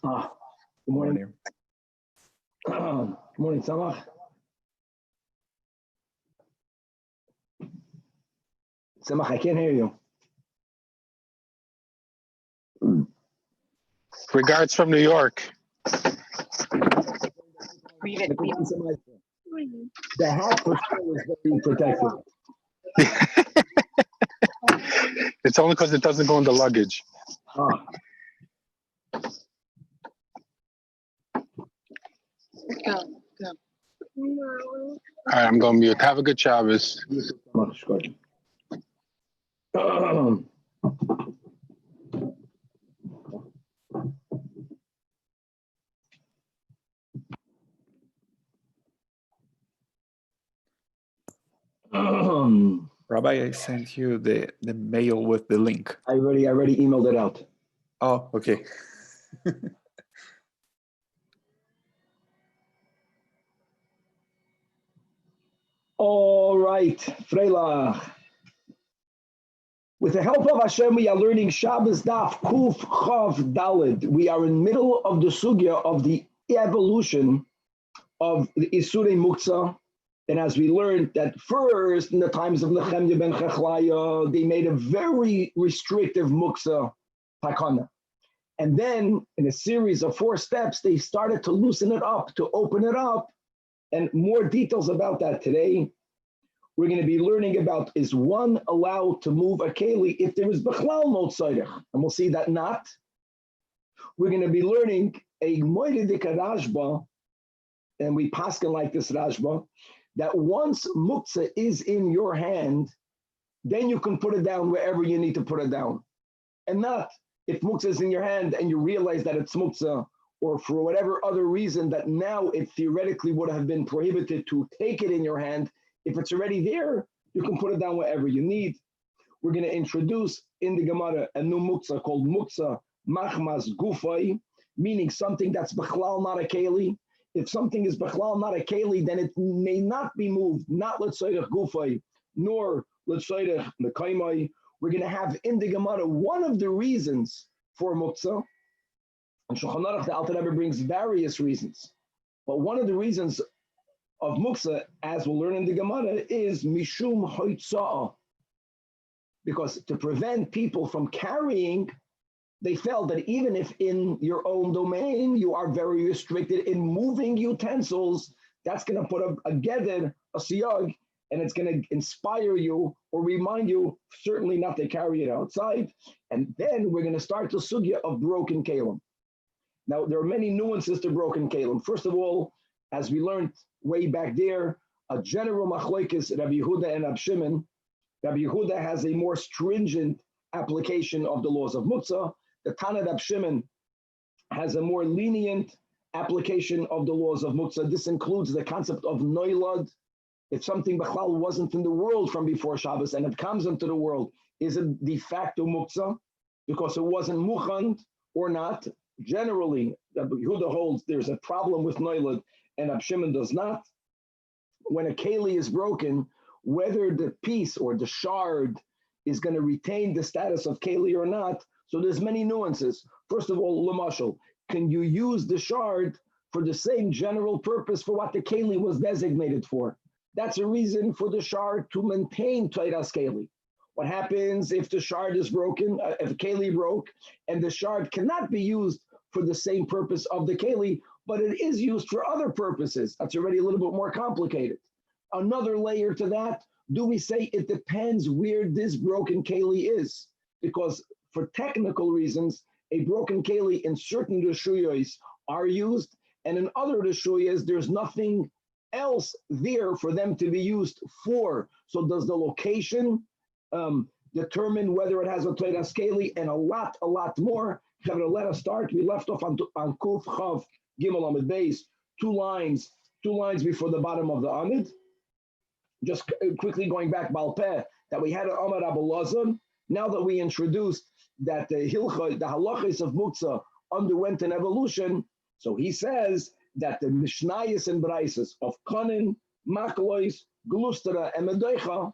Good morning. Good morning, Tanach. Samach, I can't hear you. Regards from New York. The hat for sure is very protected. It's only because it doesn't go in the luggage. Ah. All right, I'm going to mute. Have a good Shabbos. Rabbi, I sent you the mail with the link. I already emailed it out. Oh, okay. All right, Freila. With the help of Hashem, we are learning Shabbos Daf Kuf Chav Daled. We are in the middle of the sugya of the evolution of the Isurei Muktzah. And as we learned that first, in the times of Nehemiah ben Chechlaya, they made a very restrictive Muktzah Takana. And then, in a series of 4 steps, they started to loosen it up, to open it up. And more details about that today. We're going to be learning about, is one allowed to move a keli if there is Bechlal no tzorech? And we'll see that not. We're going to be learning a Moededik Rashba, and we paskin like this Rashba, that once Muktzah is in your hand, then you can put it down wherever you need to put it down. And not if Muktzah is in your hand and you realize that it's Muktzah, or for whatever other reason that now it theoretically would have been prohibited to take it in your hand. If it's already there, you can put it down wherever you need. We're going to introduce in the Gemara a new Muktzah called Muktzah Machmas Gufay, meaning something that's Bechlal, not a Keli. If something is Bechlal, not a Keli, then it may not be moved, not L'Tzoyrech Gufay, nor L'Tzoyrech Mekaymai. We're going to have in the Gemara one of the reasons for Muktzah. And Shulchan Aruch, the Alter Rebbe brings various reasons. But one of the reasons of Muktzah, as we'll learn in the Gemara, is Mishum Hoitza'ah. Because to prevent people from carrying, they felt that even if in your own domain, you are very restricted in moving utensils, that's going to put a gedder, a siyag, and it's going to inspire you or remind you certainly not to carry it outside. And then we're going to start the sugya of broken kalim. Now, there are many nuances to broken kalim. First of all, as we learned way back there, a general machlokes, Rabbi Yehuda and Rabbi Shimon. Rabbi Yehuda has a more stringent application of the laws of Muktzah. The Tanach Rabbi Shimon has a more lenient application of the laws of Muktzah. This includes the concept of noilad. If something Bechlal wasn't in the world from before Shabbos and it comes into the world, is it de facto Muktzah because it wasn't muchand or not? Generally, Rabbi Yehuda holds there's a problem with noilad and Rabbi Shimon does not. When a keli is broken, whether the piece or the shard is going to retain the status of keli or not, so there's many nuances. First of all, l'mashal, can you use the shard for the same general purpose for what the keli was designated for? That's a reason for the shard to maintain Teiras keli. What happens if the shard is broken, if a keli broke, and the shard cannot be used for the same purpose of the keli, but it is used for other purposes? That's already a little bit more complicated. Another layer to that, do we say it depends where this broken keli is? Because for technical reasons, a broken keli in certain reshuyos are used, and in other reshuyos, there's nothing else there for them to be used for. So does the location determine whether it has a Teiras keli, and a lot more? Let us start. We left off on Kuf Chav Gimel Amid Beis, two lines before the bottom of the Amid. Just quickly going back, Balpeh, that we had an Amar Abu Lazar. Now that we introduced that the halachos of Muktzah underwent an evolution, so he says that the Mishnayos and Braisos of Kanin, Maklois, Glustera, and Medoicha,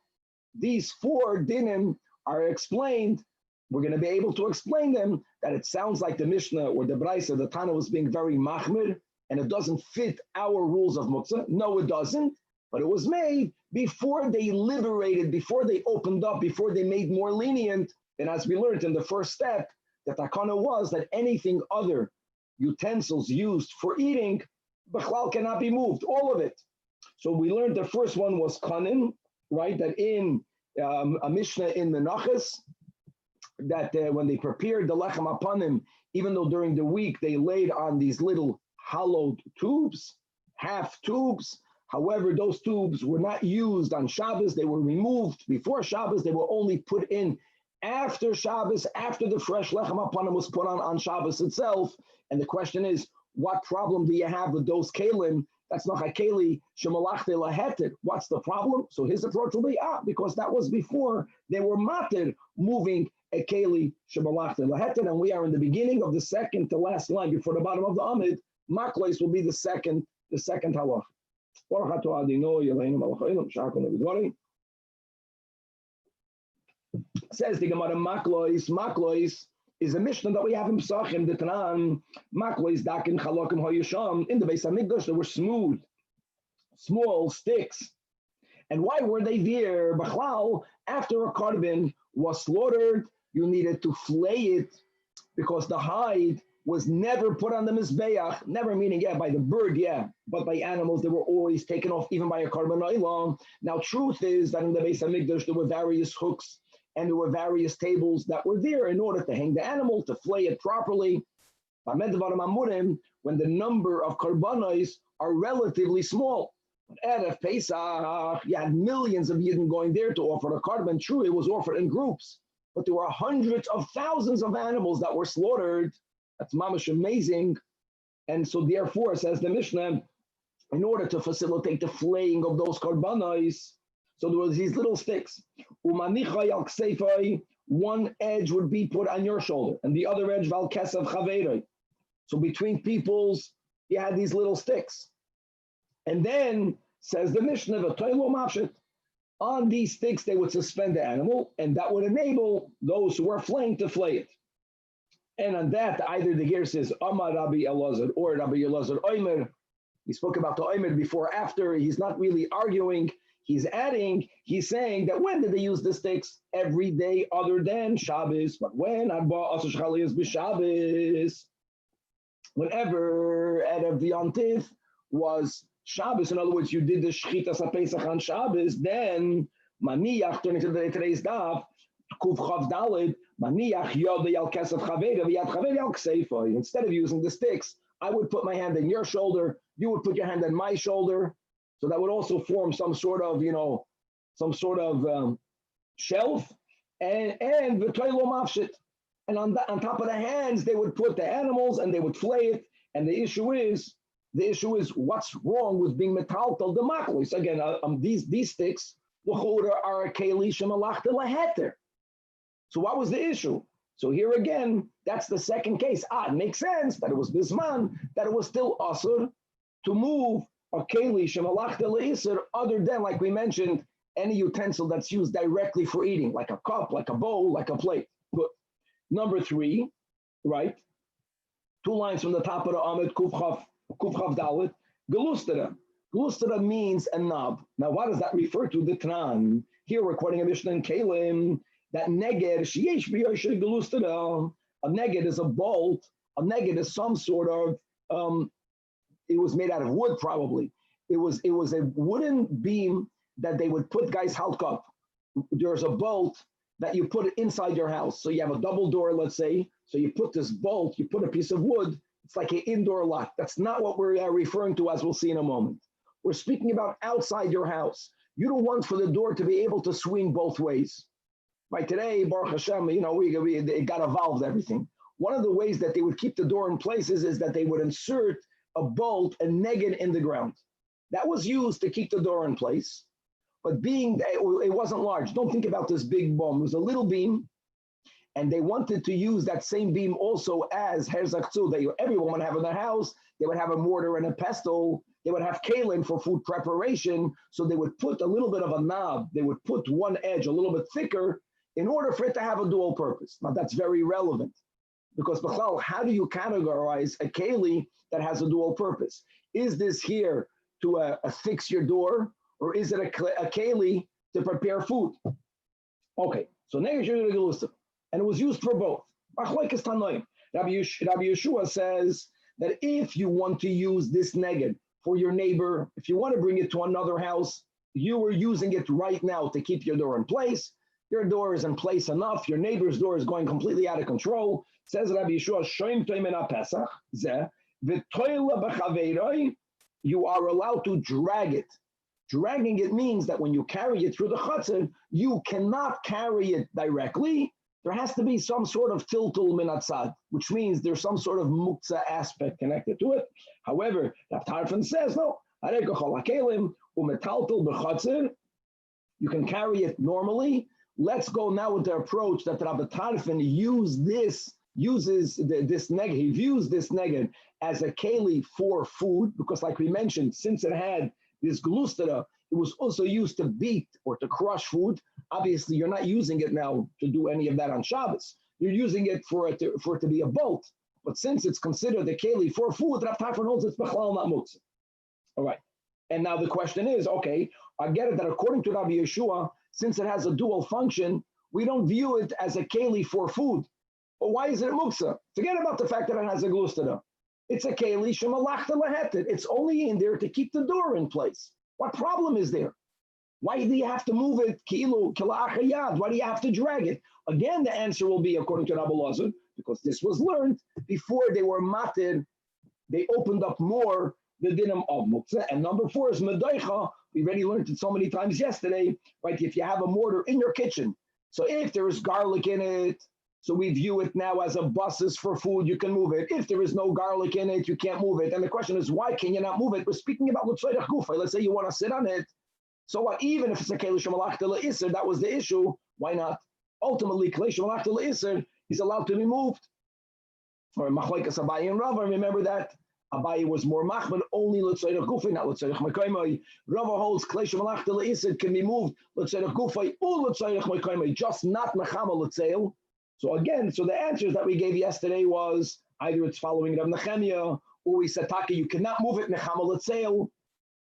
these 4 dinim are explained we're going to be able to explain them that it sounds like the Mishnah or the Braisa, the Tana was being very machmir, and it doesn't fit our rules of muktzah. No, it doesn't. But it was made before they liberated, before they opened up, before they made more lenient. And as we learned in the first step, the takana was that anything other utensils used for eating, b'chlal cannot be moved, all of it. So we learned the first one was kanin, right? That in a Mishnah in Menachos, that when they prepared the lechem apanim, even though during the week they laid on these little hollowed tubes, half tubes. However, those tubes were not used on Shabbos. They were removed before Shabbos. They were only put in after Shabbos, after the fresh lechem apanim was put on Shabbos itself. And the question is, what problem do you have with those kalim? That's not a keli shemalachte laheter. What's the problem? So his approach will be, because that was before they were matir moving a keli shemalachte laheter. And we are in the beginning of the second to last line before the bottom of the Amid. Maklois will be the second halach. Says the Gemara, Maklois is a Mishnah that we have in Pesachim, the Tanan. Maklois dakin chalokim hayusham. In the Beis Hamikdash, they were smooth, small sticks. And why were they there? B'chlal, after a korban was slaughtered, you needed to flay it because the hide was never put on the mizbeach, never meaning, by the bird, but by animals, they were always taken off, even by a korban olam. Now, truth is that in the Beis Hamikdash, there were various hooks and there were various tables that were there in order to hang the animal, to flay it properly. When the number of korbanos are relatively small. But Erev Pesach, you had millions of Yidden going there to offer a korban. True, it was offered in groups, but there were hundreds of thousands of animals that were slaughtered. That's mamash amazing. And so therefore, says the Mishnah, in order to facilitate the flaying of those korbanos, so there was these little sticks. One edge would be put on your shoulder, and the other edge, val kesav chaverei. So between peoples, you had these little sticks. And then, says the Mishnah, on these sticks, they would suspend the animal, and that would enable those who were flaying to flay it. And on that, either the gear says, Amar Rabbi Elazar or Rabbi Elazar Omer. We spoke about the Omer before, after. He's not really arguing. He's adding, he's saying that when did they use the sticks? Every day other than Shabbos. But when? Whenever Erev Yontif was Shabbos, in other words, you did the Shchitas HaPesach on Shabbos, then Maniach, turning to today's daf, Kuf Chav Daled, Maniach Yodei Al Kesef Chaveda V'Yad Chaveda Al Kseifa. Instead of using the sticks, I would put my hand on your shoulder, you would put your hand on my shoulder. So that would also form some sort of, shelf, and v'toilo mafshit. And on top of the hands, they would put the animals and they would flay it. And the issue is what's wrong with being metaltal the maklis? Again, these sticks are a keli shemalachta laheter. So what was the issue? So here again, that's the second case. It makes sense that it was bisman, that it was still asur to move a keli shemalachta leisur, other than, like we mentioned, any utensil that's used directly for eating, like a cup, like a bowl, like a plate. Good. Number 3, right? 2 lines from the top of the Amid, Kuf Chav Dalet, Gelustera. Gelustera means a knob. Now, what does that refer to? The Tran. Here we're quoting a Mishnah in Kalim, that neged, sheyesh b'yoshei gelustera. A neged is a bolt. A neged is some sort of, it was made out of wood, probably. It was a wooden beam that they would put guys halk up. There's a bolt that you put inside your house. So you have a double door, let's say. So you put this bolt, you put a piece of wood. It's like an indoor lock. That's not what we're referring to, as we'll see in a moment. We're speaking about outside your house. You don't want for the door to be able to swing both ways. Right, today, Baruch Hashem, it got evolved, everything. One of the ways that they would keep the door in place is that they would insert a bolt, a neged in the ground. That was used to keep the door in place, but it wasn't large. Don't think about this big bomb. It was a little beam, and they wanted to use that same beam also as herzakzu. Everyone would have in their house. They would have a mortar and a pestle. They would have kalim for food preparation. So they would put a little bit of a knob. They would put one edge a little bit thicker in order for it to have a dual purpose. Now that's very relevant because how do you categorize a keli that has a dual purpose? Is this here to fix your door, or is it a keli to prepare food? Okay, so and it was used for both. Rabbi Yeshua says that if you want to use this neged for your neighbor, if you want to bring it to another house, you are using it right now to keep your door in place. Your door is in place enough. Your neighbor's door is going completely out of control. Says Rabbi Yeshua, you are allowed to drag it. Dragging it means that when you carry it through the chutzner, you cannot carry it directly. There has to be some sort of tiltul min atzad, which means there's some sort of muktzah aspect connected to it. However, Rav Tarfon says, no, you can carry it normally. Let's go now with the approach that Rabbi Tarfon uses this neged. He views this neged as a keli for food, because like we mentioned, since it had this glustera, it was also used to beat or to crush food. Obviously, you're not using it now to do any of that on Shabbos. You're using it for it to be a bolt. But since it's considered a keli for food, Rav Tarfon holds it's bechlal not muktzah. All right. And now the question is, okay, I get it that according to Rabbi Yeshua, since it has a dual function, we don't view it as a keli for food. But why is it muktzah? Forget about the fact that it has a glustera. It's a keli shemalachta lahetet. It's only in there to keep the door in place. What problem is there? Why do you have to move it? Kilu kila'achayad. Why do you have to drag it? Again, the answer will be according to Rabbi Lazar, because this was learned before they were matir. They opened up more the dinim of muktzah. And number 4 is Mordechay. We already learned it so many times yesterday, right? If you have a mortar in your kitchen, so if there is garlic in it, so we view it now as a buses for food, you can move it. If there is no garlic in it, you can't move it. And the question is, why can you not move it? We're speaking about l'tzoyrech gufa. Let's say you want to sit on it. So what? Even if it's a keli shemalachta le'iser, that was the issue. Why not? Ultimately, keli shemalachta le'iser is allowed to be moved. Or machlokes Abaye and Rabbi, remember that? Abaye was more machmir, only l'tzoyrech gufa, not l'tzoyrech mekayma. Rabbi holds keli shemalachta le'iser can be moved l'tzoyrech gufa or l'tzoyrech mekayma, just not mechama l'tzeil. So again, so the answers that we gave yesterday was either it's following Rav Nechemia, or we said, Taka, you cannot move it nechama l'tzeil.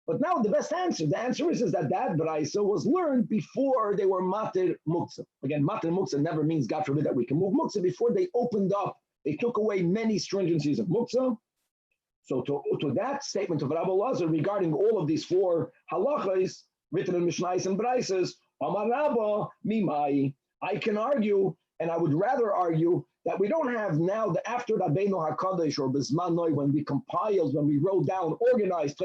But now the best answer, the answer is that Braisa was learned before they were matir muktzah. Again, matir muktzah never means, God forbid, that we can move muktzah. Before they opened up, they took away many stringencies of muktzah. So to that statement of Rabbi Lazar regarding all of these 4 halachas written in Mishnahs and Braisas, Amar Rabba mimai, I can argue, and I would rather argue that we don't have now, after Rabbeinu HaKadosh or Bizman Noi, when we compiled, when we wrote down, organized,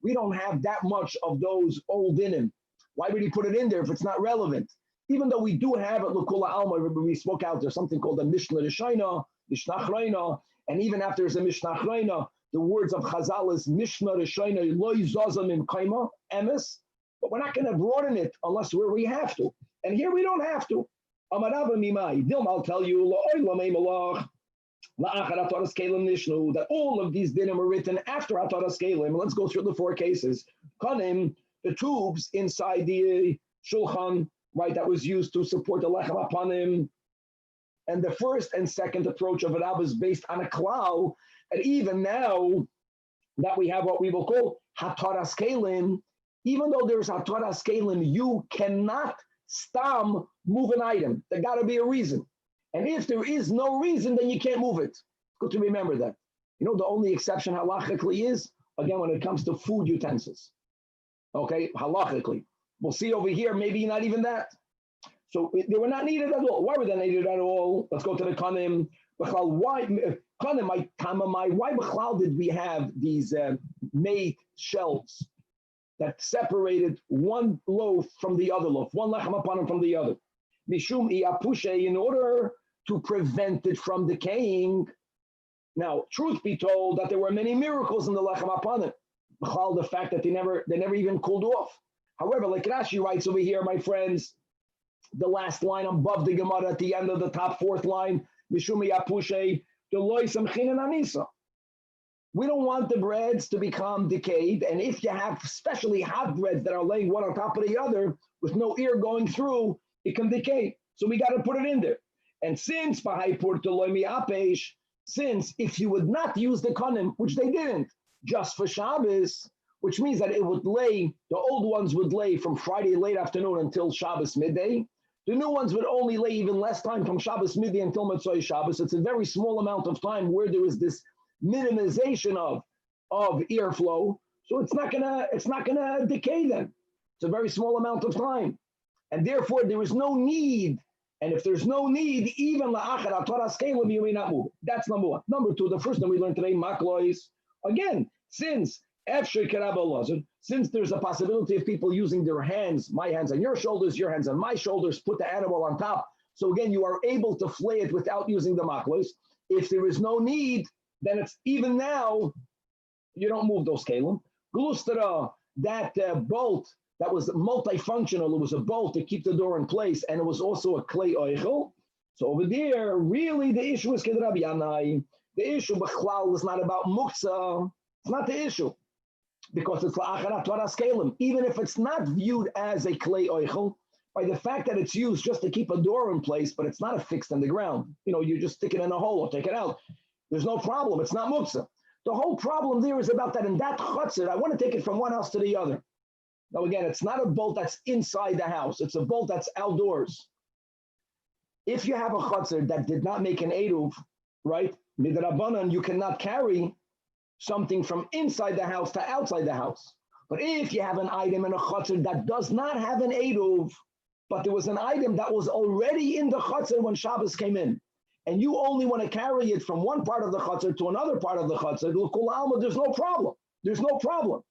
we don't have that much of those old in him. Why would he put it in there if it's not relevant? Even though we do have it, L'Kula Alma, we spoke out, there's something called a Mishnah Rishayna, Mishnah Achrayna, and even after there's a Mishnah Achrayna, the words of Chazal is Mishnah Rishayna, Loi Zazam Im Kaima, Emes, but we're not going to broaden it unless we have to. And here we don't have to. I'll tell you that all of these dinim are written after Ataras Kalim. Let's go through the 4 cases. Kanim, the tubes inside the shulchan, right, that was used to support the lechem apanim. And the first and second approach of Rabbi is based on a klal. And even now that we have what we will call Hataras Kalim, even though there's Hataras Kalim, you cannot stam move an item. There got to be a reason. And if there is no reason, then you can't move it. Good to remember that. You know, the only exception halachically is, again, when it comes to food utensils. Okay, halachically. We'll see over here, maybe not even that. So they were not needed at all. Why were they needed at all? Let's go to the kanim. Why did we have these made shelves that separated one loaf from the other loaf, one lechem apanim from the other? Mishum iyapushe, in order to prevent it from decaying. Now, truth be told, that there were many miracles in the lechem apanim. The fact that they never even cooled off. However, like Rashi writes over here, my friends, the last line above the Gemara at the end of the top 4th line, Mishum iyapushe, the loisam chinan anisa. We don't want the breads to become decayed, and if you have especially hot breads that are laying one on top of the other with no air going through, it can decay. So we got to put it in there. And since if you would not use the konim, which they didn't, just for Shabbos, which means that it would lay, the old ones would lay from Friday late afternoon until Shabbos midday. The new ones would only lay even less time from Shabbos midday until Motzei Shabbos. It's a very small amount of time where there is this minimization of airflow. So it's not gonna decay then. It's a very small amount of time. And therefore there is no need. And if there's no need, even la'achar Torah scalim, you may not move it. That's number one. Number two, the first thing we learned today, maklois. Again, since there's a possibility of people using their hands, my hands on your shoulders, your hands on my shoulders, put the animal on top. So again, you are able to flay it without using the maklois. If there is no need, then it's even now, you don't move those kalim. Glustera, that bolt that was multifunctional, it was a bolt to keep the door in place, and it was also a clay oichel. So over there, really the issue is Rabbi Yanai. The issue b'chlal is not about muktzah. It's not the issue. Because it's la'acharat Torah scalim. Even if it's not viewed as a clay oichel, by the fact that it's used just to keep a door in place, but it's not affixed in the ground. You just stick it in a hole or take it out. There's no problem. It's not muktzah. The whole problem there is about that in that chutzir, I want to take it from one house to the other. Now again, it's not a bolt that's inside the house. It's a bolt that's outdoors. If you have a chutzir that did not make an eruv, right? Midrabanan, you cannot carry something from inside the house to outside the house. But if you have an item in a chutzir that does not have an eruv, but there was an item that was already in the chutzir when Shabbos came in, and you only want to carry it from one part of the chutzir to another part of the chutzir, there's no problem. There's no problem.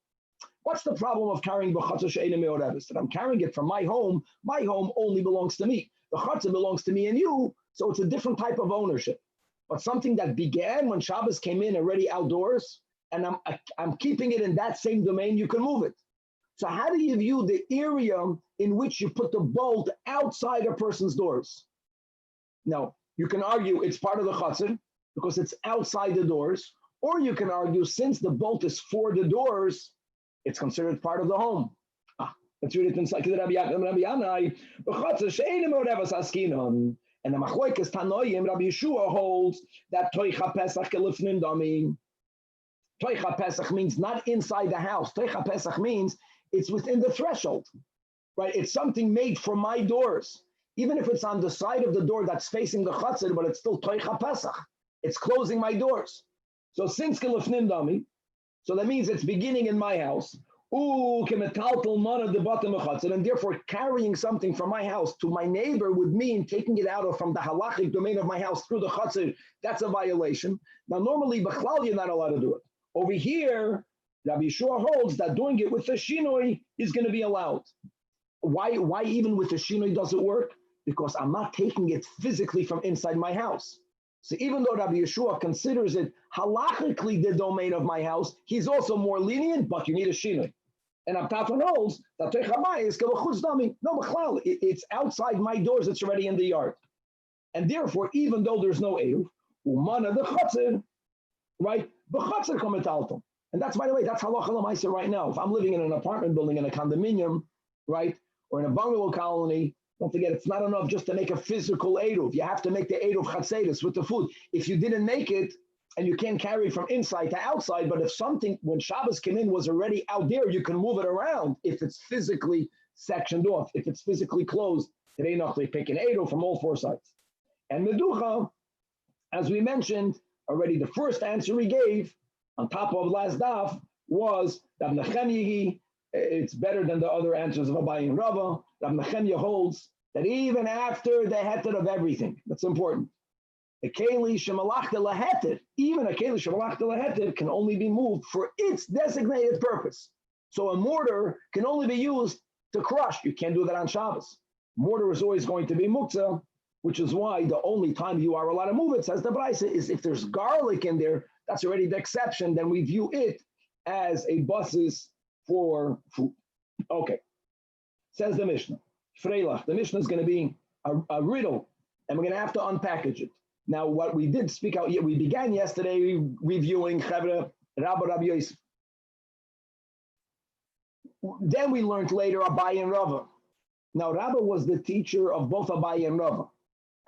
What's the problem of carrying b'chutzir she'eina me'oreves? That I'm carrying it from my home only belongs to me. The chutzir belongs to me and you, so it's a different type of ownership. But something that began when Shabbos came in already outdoors, and I'm keeping it in that same domain, you can move it. So how do you view the area in which you put the bolt outside a person's doors? Now, you can argue it's part of the chutzir because it's outside the doors, or you can argue since the bolt is for the doors, it's considered part of the home. Let's read it inside Rabbi Yanai. And the Machloikas Tanoim, Rabbi Yeshua holds that Toicha Pesach Kelifnim Dami. Toicha Pesach means not inside the house. Toicha Pesach means it's within the threshold, right? It's something made for my doors. Even if it's on the side of the door that's facing the Chatzir, but it's still Toicha Pesach. It's closing my doors. So since Kelifnim Dami, so that means it's beginning in my house. And therefore carrying something from my house to my neighbor would mean taking it out from the halachic domain of my house through the chatzir. That's a violation. Now normally b'chlal you're not allowed to do it. Over here, Rabbi Yeshua holds that doing it with the shinoi is going to be allowed. Why even with the shinoi does it work? Because I'm not taking it physically from inside my house. So even though Rabbi Yeshua considers it halachically the domain of my house, he's also more lenient, but you need a shinoi. And Abtafon holds that no, it's outside my doors, it's already in the yard. And therefore, even though there's no eruv, umana the chatzir, right? B'chatzir kometalton. And that's, by the way, that's halacha l'maisa right now. If I'm living in an apartment building in a condominium, right, or in a bungalow colony, don't forget, it's not enough just to make a physical eruv. You have to make the eruv chatzeris with the food. If you didn't make it, and you can't carry it from inside to outside, but if something, when Shabbos came in, was already out there, you can move it around if it's physically sectioned off, if it's physically closed. Today, they pick an eruv from all four sides. And meducha, as we mentioned already, the first answer we gave on top of last daf was that Nechemya, it's better than the other answers of Abai and Rava. That Nechemya holds that even after the heter of everything, that's important. A keli shemalachta laheter, even a keli shemalachta laheter can only be moved for its designated purpose. So a mortar can only be used to crush. You can't do that on Shabbos. Mortar is always going to be muktzah, which is why the only time you are allowed to move it, says the Braisa, is if there's garlic in there. That's already the exception. Then we view it as a basis for food. Okay, says the Mishnah. Freilach, the Mishnah is going to be a riddle, and we're going to have to unpackage it. Now, what we did speak out, we began yesterday reviewing Rabbi Yosef. Then we learned later Abai and Rava. Now, Rabbi was the teacher of both Abaye and Rava.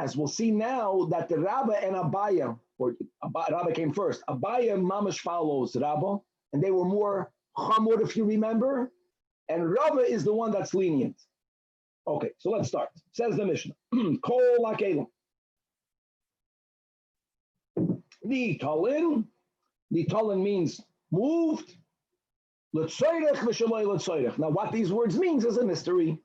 As we'll see now that the Rabbi and Abaye, or Rabbi came first, Abaye mamash follows Rabbi, and they were more chamor, if you remember, and Rava is the one that's lenient. Okay, so let's start. Says the Mishnah, Kol lakelim. Nitalin means moved. L'tzoyrech v'shaloi l'tzoyrech. Now, what these words means is a mystery.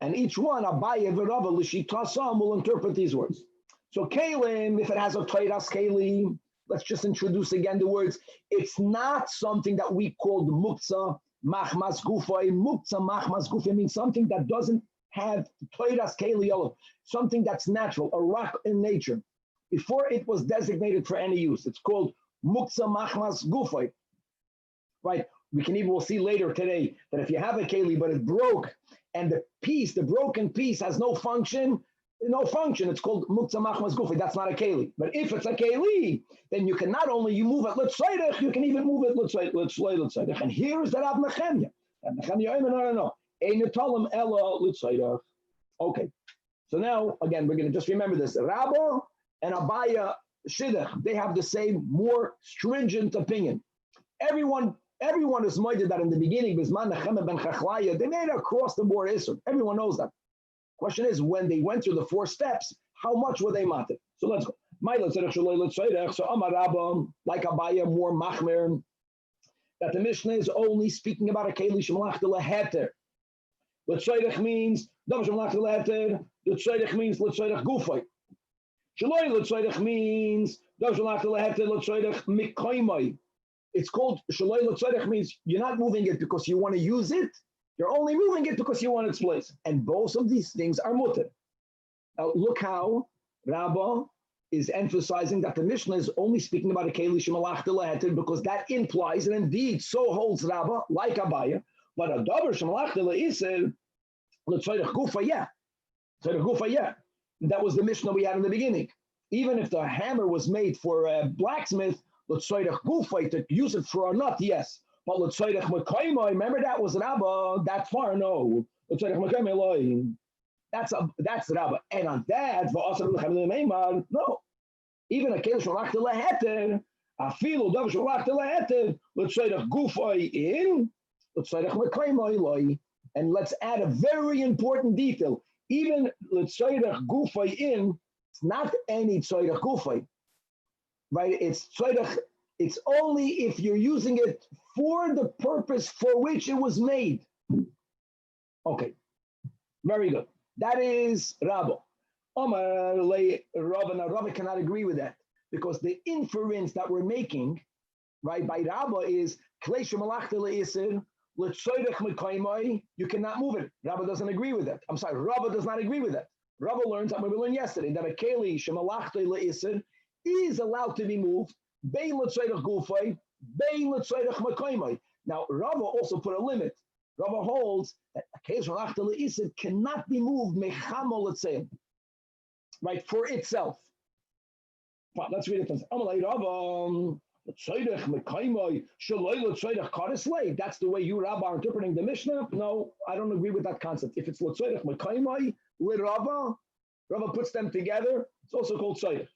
And each one, Abaye v'Rava l'shitasam, will interpret these words. So kelim, if it has a toiras kelim, let's just introduce again the words. It's not something that we called muktzah machmas gufay. Muktzah machmas gufay means something that doesn't have toiras kelim, something that's natural, a rock in nature. Before it was designated for any use, it's called muktzah machmas gufay. Right? We'll see later today that if you have a keli but it broke and the broken piece has no function, it's called muktzah machmas gufay. That's not a keli. But if it's a keli, then you can not only you move it l'tzoyrech, you can even move it l'tzoyrech. And here is the Rav Nechemia. Rav Nechemia, no. Ein netalim ela l'tzoyrech. Okay. So now again we're going to just remember this. Rabba and Abaye shidduch, they have the same more stringent opinion. Everyone is minded that in the beginning, Bisman Nechemia ben Chachlaya, they made across the board Isur. Everyone knows that. Question is, when they went through the 4 steps, how much were they matir? So let's go. So Amar Rabba, like Abaye, more machmer, that the Mishnah is only speaking about a keli shemalach de leheter. L'tzoyrech means davar shemalach de leheter. L'tzoyrech means l'tzoyrech gufay. Shaloi l'tzoyrech means davar shemalach de leheter. L'tzoyrech mikoymai. It's called Shaloi L'Tzorech, means you're not moving it because you want to use it. You're only moving it because you want its place. And both of these things are mutter. Now look how Rabbi is emphasizing that the Mishnah is only speaking about a keli shemalach de leheter because that implies, and indeed so holds Rabbi, like Abaye, but a davar shemalach de le'iser l'tzorech gufa, yeah. Tzorech gufa, yeah. That was the Mishnah we had in the beginning. Even if the hammer was made for a blacksmith, l'tzoyrech gufay, to use it for a nut, yes. But l'tzoyrech mekayma, remember that was Rabba, that far, no. L'tzoyrech mekayma, that's Rabba. And on that, no. Even a keli shalach de leheter, afilu davar shalach de leheter, l'tzoyrech gufay in, l'tzoyrech mekayma loy. And let's add a very important detail. Even l'tzoyrech gufay in, it's not any tzorech gufay. Right, it's only if you're using it for the purpose for which it was made. Okay, very good. That is Rabba. Omar le Rabba. Now Rabba cannot agree with that because the inference that we're making, right, by Rabba is kleisha malachta leisir l'tzoyrech mekaymai. You cannot move it. Rabba doesn't agree with that. I'm sorry, Rabba does not agree with that. Rabba learns, we learned yesterday, that a keli shemalachta leisir is allowed to be moved. Bein l'tzoyrech gufay, bein l'tzoyrech mekaymai. Now, Rava also put a limit. Rava holds that a keli shemalachta leisir cannot be moved mechamo l'tzeil, right, for itself. Well, let's read it. Amalei Rava, l'tzoyrech mekaymai, shaloi l'tzoyrech kareslei. That's the way you, Rabbi, are interpreting the Mishnah. No, I don't agree with that concept. If it's l'tzoyrech mekaymai, Rava puts them together. It's also called tzoyrech.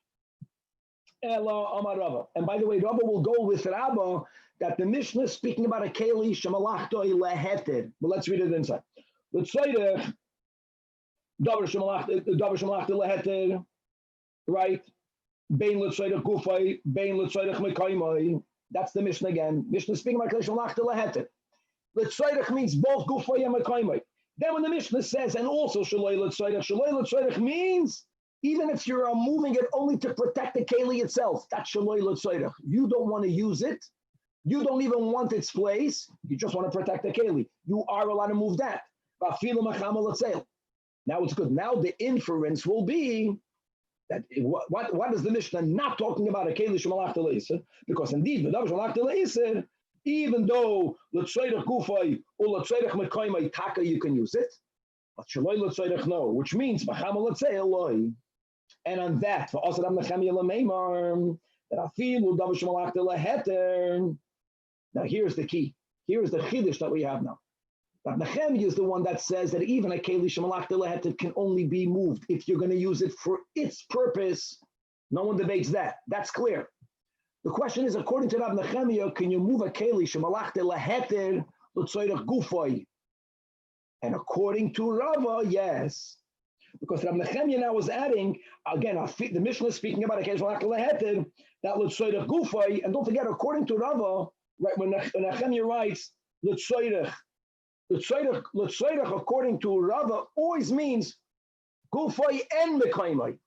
Ela Amar Rava. And by the way, Rava will go with Rabba that the Mishnah is speaking about a keli shemalachto leheter. But let's read it inside. L'tzoyrech davar shemalachto leheter, right? Bein l'tzoyrech gufay, bein l'tzoyrech mekaymai. That's the Mishnah again. Mishnah is speaking about keli shemalachto leheter. L'tzoyrech means both gufay and mekaymai. Then when the Mishnah says, and also shaloi l'tzoyrech means even if you're moving it only to protect the keli itself, that's shaloi l'tzoyrech. You don't want to use it. You don't even want its place. You just want to protect the keli. You are allowed to move that. Now it's good. Now the inference will be that what is the Mishnah not talking about a keli shemalach le'iser? Because indeed, the davar shemalach le'iser, even though l'tzoyrech gufay or l'tzoyrech mekaymai taka, you can use it, but shaloi l'tzoyrech no, which means machama l'tzeil loy. And on that, for Adam Nechemia Lameimar, that afilu davar shemalach leheter. Now here's the key. Here is the chiddush that we have now. Rabbi Nechemia is the one that says that even a keli shemalachta leheter can only be moved if you're going to use it for its purpose. No one debates that. That's clear. The question is, according to Rabbi Nechemia, can you move a keli shemalachta leheter l'tzoyrech gufay? And according to Rava, yes. Because Rabbi Nechemia now was adding, again, the Mishnah is speaking about a keli shemalachta leheter, that l'tzoyrech gufay, and don't forget, according to Rava, right, when Nechemia writes l'tzoyrech, according to Rava, always means gufay and mekaymai.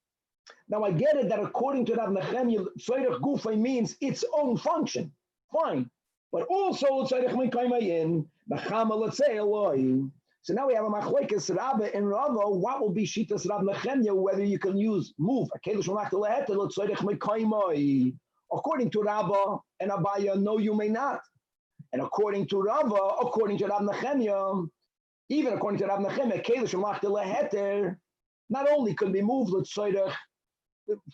Now I get it that according to Rabbi Nechemia, tzorech gufay means its own function. Fine. But also tzorech mekaymai in nachama l'tzei Eloi. So now we have a machlekes Rabbi and Rava. What will be shitas Rabbi Nechemia? Whether you can move a keli shemachta leheter l'tzorech mekaymai. According to Rabba and Abaya, no, you may not. And according to Rava, according to Rabbi Nechemia, even according to Rabbi Nechemia, keli shemachta leheter not only can be moved l'tzorech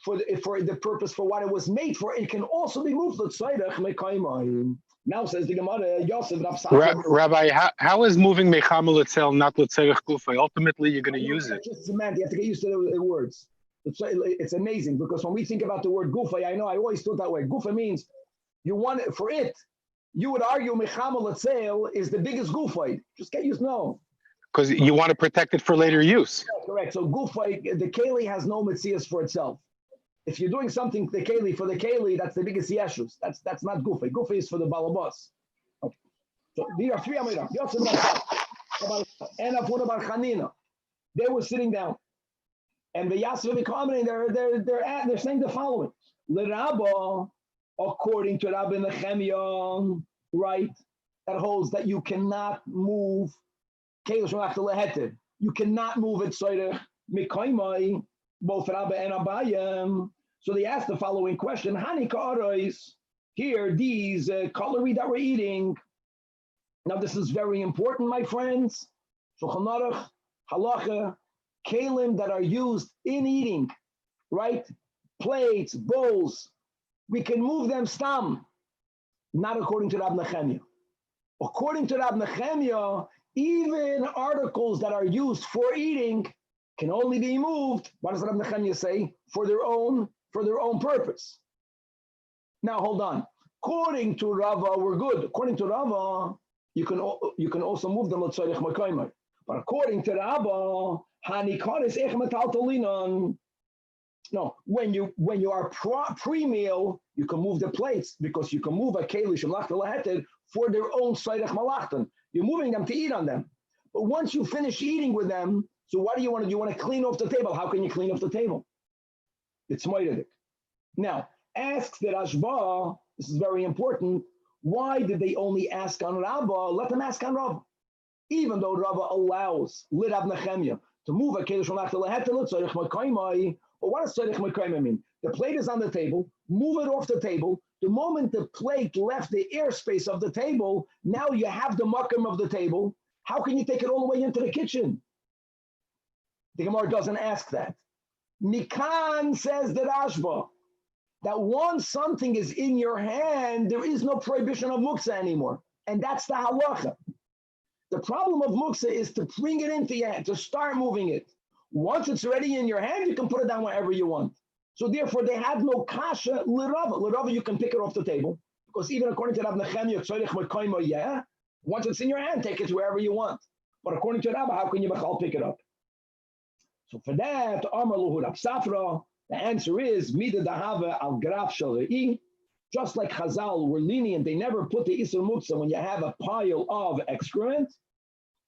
for the purpose for what it was made for, it can also be moved l'tzorech mekaymai. Now says the Gemara, Yosef Rav Rabbi, how is moving mechama l'tzel not l'tzorech gufay? Ultimately, you're going to use it. Just semantic. You have to get used to the words. It's amazing because when we think about the word gufay, I always thought that way. Gufay means you want it for it. You would argue mechama l'tzel is the biggest gufay. Just get used to know. Because you want to protect it for later use. Yeah, correct. So gufay, the keli has no mitzias for itself. If you're doing something the keli for the keli, that's the biggest yeshus. That's not gufay. Gufay is for the balabas. Okay. So these are three amidah. And Afur Bar Chanina. They were sitting down, and the Yasser V'Kamei, they're saying the following: L'Rabba, according to Rabbi Nechemia, right, that holds that you cannot move. You cannot move it mekaymai, both Rabba and Abayim. So they asked the following question: Hani ka'aros, here these cutlery that we're eating. Now this is very important, my friends. Shulchan Aruch, halacha, kalim that are used in eating, right? Plates, bowls, we can move them stam. Not according to Rabbi Nechemia. According to Rabbi Nechemia, even articles that are used for eating can only be moved. What does Rabbi Nechemia say? For their own purpose. Now hold on. According to Rava, we're good. According to Rava, you can also move them l'tzorech mekaymai. But according to Rava, hanikaris ech metaltalinon. No, when you are pre-meal, you can move the plates because you can move a keli shemlachta leheter for their own tzorech malachtan. You're moving them to eat on them. But once you finish eating with them, so what do you want to do? You want to clean off the table. How can you clean off the table? It's moededik. Now, asks the Rashba, this is very important, why did they only ask on Rabba? Let them ask on Rabba. Even though Rabba allows Rabbi Nechemia to move a keli shemlachta leheter l'tzorech mekaymai, but what does tzorech mekaymai mean? The plate is on the table, move it off the table. The moment the plate left the airspace of the table, now you have the makam of the table. How can you take it all the way into the kitchen? The Gemara doesn't ask that. Mikan says the Rashba that once something is in your hand, there is no prohibition of muksa anymore. And that's the halacha. The problem of muksa is to bring it into your hand, to start moving it. Once it's already in your hand, you can put it down wherever you want. So therefore, they had no kasha l'Rava. L'Rava, you can pick it off the table. Because even according to Rabbi Nechemia, tzorech mekaymai, yeah, once it's in your hand, take it to wherever you want. But according to Rabbi, how can you pick it up? So for that, Amar Luhu Rav Safra, the answer is Mida Dahava al Graf Shalei. Just like Chazal were lenient, they never put the Isur Muksa when you have a pile of excrement.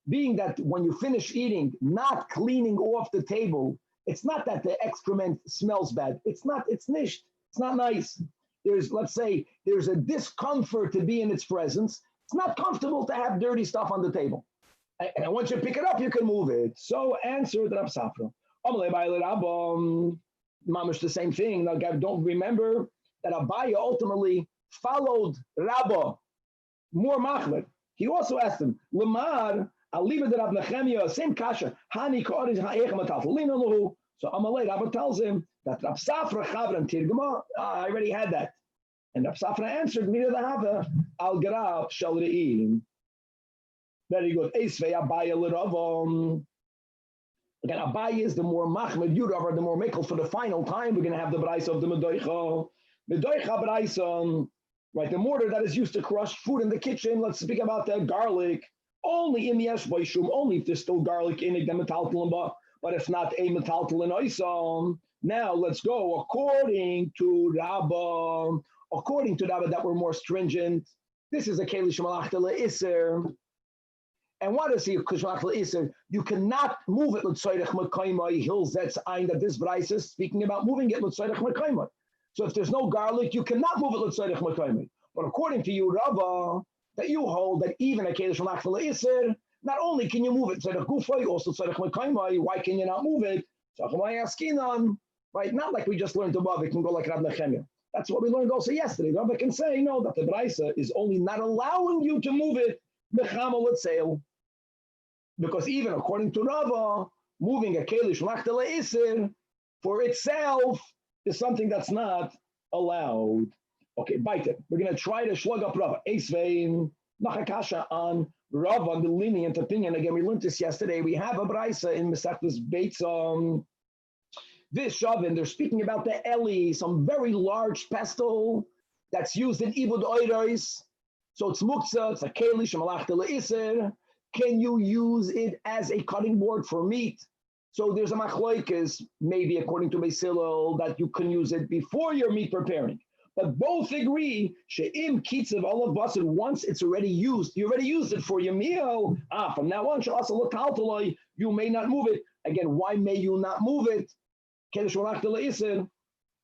Being that when you finish eating, not cleaning off the table, it's not that the excrement smells bad. It's not, it's nisht. It's not nice. Let's say, there's a discomfort to be in its presence. It's not comfortable to have dirty stuff on the table. And once you pick it up, you can move it. So answer the Rav Safra. Mamish the same thing. Now, don't remember that Abaya ultimately followed Rabba more machmer. He also asked him, Lamar, Aliyah Rav Nechemia, same kasha. Hani ka'aris ha'ech mataltalina lahu. So Amalei Rabba tells him that Rav Safra chavran tirgama. I already had that. And Rav Safra answered, Mida dahava al graf shel re'im. Very good. Eisvei Abaya l'Ravam. Again, Abaya is the more machmed, Yudavar, the more mekel. For the final time, we're going to have the Braisa of the Medoicha. Medoicha Braisa, right? The mortar that is used to crush food in the kitchen. Let's speak about the garlic. Only in the Yesh Boishum, only if there's still garlic in it, the metaltalin, but if not, a metaltalin oisam. Now let's go according to Rabbi. According to Rabbi, that we're more stringent. This is a Keli Shemalach Iser. And what is he? You cannot move it. Hills that's ein that this Braisa is speaking about moving it. So if there's no garlic, you cannot move it. But according to you, Rava, that you hold that even a Keli Shemalach Iser, not only can you move it, also why can you not move it? Right? Not like we just learned above. It can go like Rab Nechemia. That's what we learned also yesterday. Rabbi can say no, that the Braisa is only not allowing you to move it. Because even according to Rava, moving a Keli Shlach Iser for itself is something that's not allowed. Okay, bite it. We're going to try to slug up Rava. Eisvein, Nachakasha on Rava, the lenient opinion. Again, we learned this yesterday. We have a Braisa in Mesachtes Beitzam. This Shavin, they're speaking about the Eli, some very large pestle that's used in Ibud Oiros. So it's muktzah, it's a Keli Shemalach Iser. Can you use it as a cutting board for meat? So there's a machloikis, maybe according to Beis Hillel, that you can use it before your meat preparing. But both agree, she'im kitzav olav basar, once it's already used, you already used it for your meal. From now on, you may not move it. Again, why may you not move it?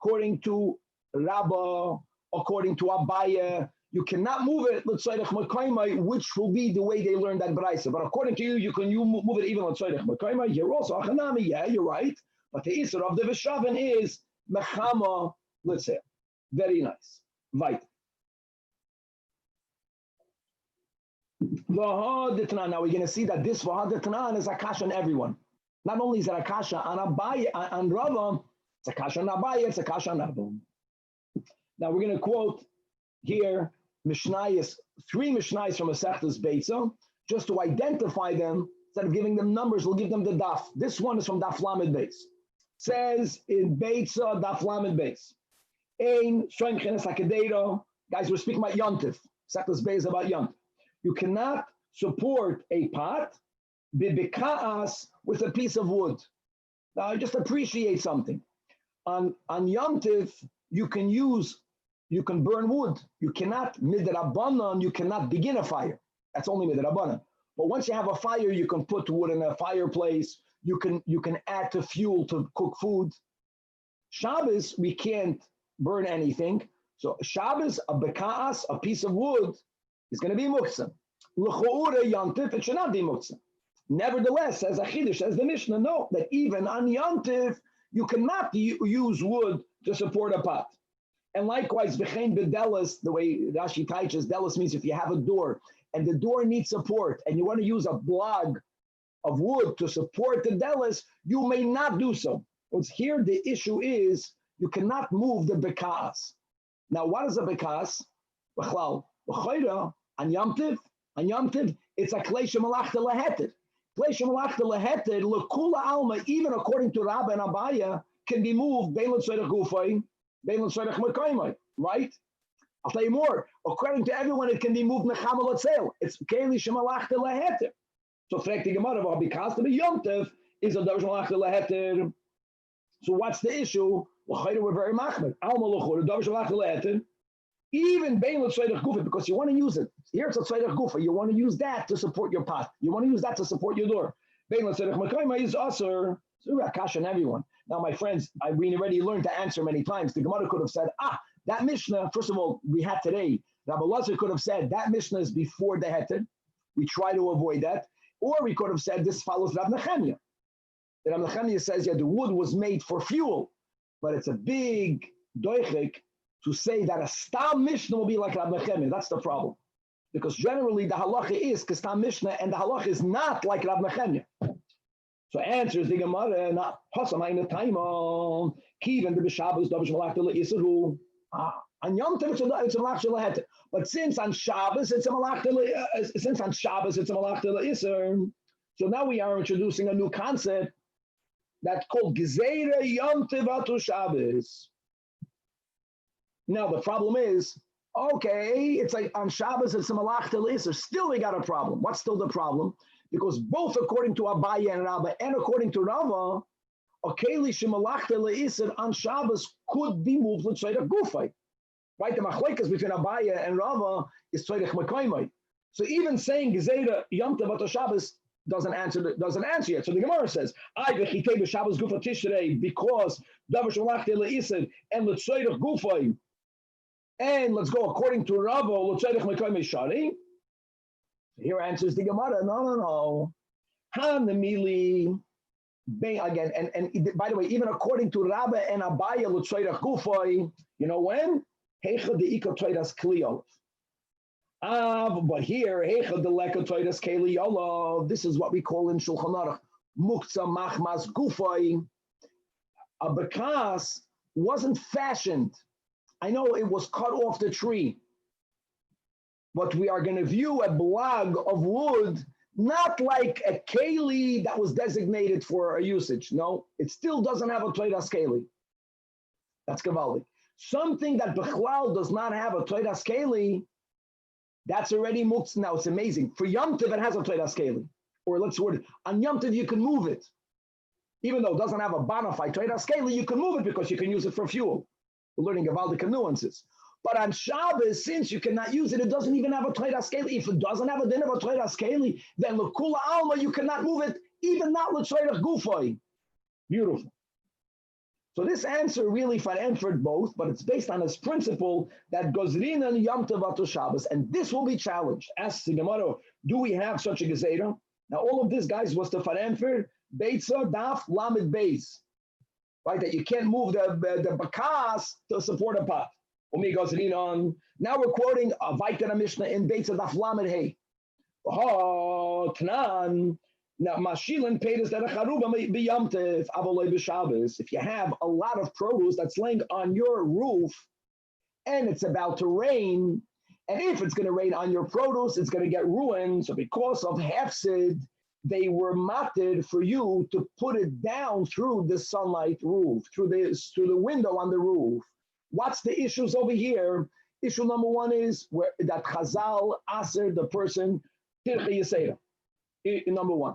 According to Rabba, according to Abaya, you cannot move it, which will be the way they learned that Braisa. But according to you, you move it even on You're also Achanami, yeah, you're right. But the Isser of the Veshavan is Mechama, let's say. Very nice. Right. Now we're going to see that this Vahadetnan is Akasha on everyone. Not only is it Akasha on Abaya, on Rava, it's Akasha on Abaya, it's Akasha on Rava. Now we're going to quote here Mishnayos, 3 Mishnayos from Masechtas Beitzah, just to identify them. Instead of giving them numbers, we'll give them the DAF. This one is from DAF Lamed Beis. Says in Beitzah, DAF Lamed Beis. Ein Shoim Chenes HaKedeiro. Guys, we're speaking about Yontif. Masechtas Beis about Yontif. You cannot support a pot bibikaas with a piece of wood. Now, just appreciate something. On Yontif, you can burn wood. You cannot, midrabanan, you cannot begin a fire. That's only midrabanan. But once you have a fire, you can put wood in a fireplace. You can add to fuel to cook food. Shabbos, we can't burn anything. So Shabbos, a bekaas, a piece of wood, is going to be muktzah. L'cho'ura yantif, it should not be muktzah. Nevertheless, as a chiddush, as the Mishnah, no, that even on yantif, you cannot use wood to support a pot. And likewise, v'chein bedelis, the way Rashi teaches, delis means if you have a door and the door needs support and you want to use a block of wood to support the delis, you may not do so. What's here, the issue is you cannot move the bekas. Now, what is a bekas? On Yom Tiv, it's a klei shemalachta leheter. Klei shemalachta leheter, lekula alma, even according to Rabbi and Abaya, can be moved, bein l'tzorech gufay, right? I'll tell you more. According to everyone, it can be moved mechama l'tzel. It's keli shemalachta leheter. So fragt die Gemara, because to be yomtev is a davar shemalachta leheter. So what's the issue? We're very machmed. Alma l'chor, davar shemalachta leheter. Even bein l'tzoydech gufa, because you want to use it. Here it's a tzodech gufa. You want to use that to support your pot. You want to use that to support your door. Bein l'tzoydech mekayma is usher. So akash on everyone. Now, my friends, we already learned to answer many times. The Gemara could have said, that Mishnah, first of all, we had today. Rabbi Lazar could have said, that Mishnah is before the heter. We try to avoid that. Or we could have said, this follows Rav Nechemia. Rav Nechemia says, the wood was made for fuel. But it's a big doichik to say that a stam Mishnah will be like Rav Nechemia. That's the problem. Because generally, the halacha is Kastam Mishnah, and the halacha is not like Rav Nechemia. So answers the Gemara, not Hassan in the time on Kiven the Shabbos Davish Malachta Isaru. On Yom Tov, it's a malach shel heter. But since on Shabbos, it's a malach l'isser. So now we are introducing a new concept that's called Gezeira Yom Tov Atu Shabbos. Now the problem is, okay, it's like on Shabbos, it's a malach l'isser. Still we got a problem. What's still the problem? Because both according to Abaye and Rabbi and according to Rava, a keli shemalach l'isser on Shabbos could be moved l'tzorech gufay. Right, the machlekes between Abaye and Rava is tzorech mekaymai. So even saying Gezeira Yom Tov Atu Shabbos doesn't answer yet. So the Gemara says, I v'chitei b'Shabbos gufa tishrei because davar shemalach l'isser and l'tzorech gufay. And let's go according to Rava l'tzorech mekaymai shari. Here answers the Gemara, no. Hanamili. Again, and by the way, even according to Rabbi and Abaye l'tzorech gufay, you know when? Heicha de'ika toidas kliyol. But here, heicha de'leka toidas kliyol. This is what we call in Shulchan Aruch muktzah machmas gufay. A bekas wasn't fashioned. I know it was cut off the tree, but we are going to view a blag of wood not like a keli that was designated for a usage. No, it still doesn't have a toidas keli. That's gavaldik. Something that Bechlal does not have a toidas keli, that's already muktzah. Now it's amazing. For Yom Tov, it has a toidas keli. Or let's word it, on Yom Tov, you can move it. Even though it doesn't have a bona fide toidas keli, you can move it because you can use it for fuel. We're learning gavaldik nuances. But on Shabbos, since you cannot use it, it doesn't even have a toidas keli. If it doesn't have a din of a toidas keli, then l'kula alma, you cannot move it, even not l'tzorech gufay. Beautiful. So this answer really answered both, but it's based on this principle that gozrinan Yom Tov Atu Shabbos, and this will be challenged. Asks the Gemara, do we have such a gezeira? Now all of this, guys, was to farenfer beitza daf lamed beis, right? That you can't move the bakas to support a pot. Umi gozrinan. Now we're quoting a Vaitana Mishnah in beitza daf lamed hey. Oh, Tanan. Now, Mashilin paid us that a charuba b'yamtev avolei b'Shabbos. If you have a lot of produce that's laying on your roof, and it's about to rain, and if it's going to rain on your produce, it's going to get ruined. So, because of hefsid, they were matted for you to put it down through the sunlight roof, through the window on the roof. What's the issues over here? Issue number one is where that Chazal aser the person tircha yisera. Number one.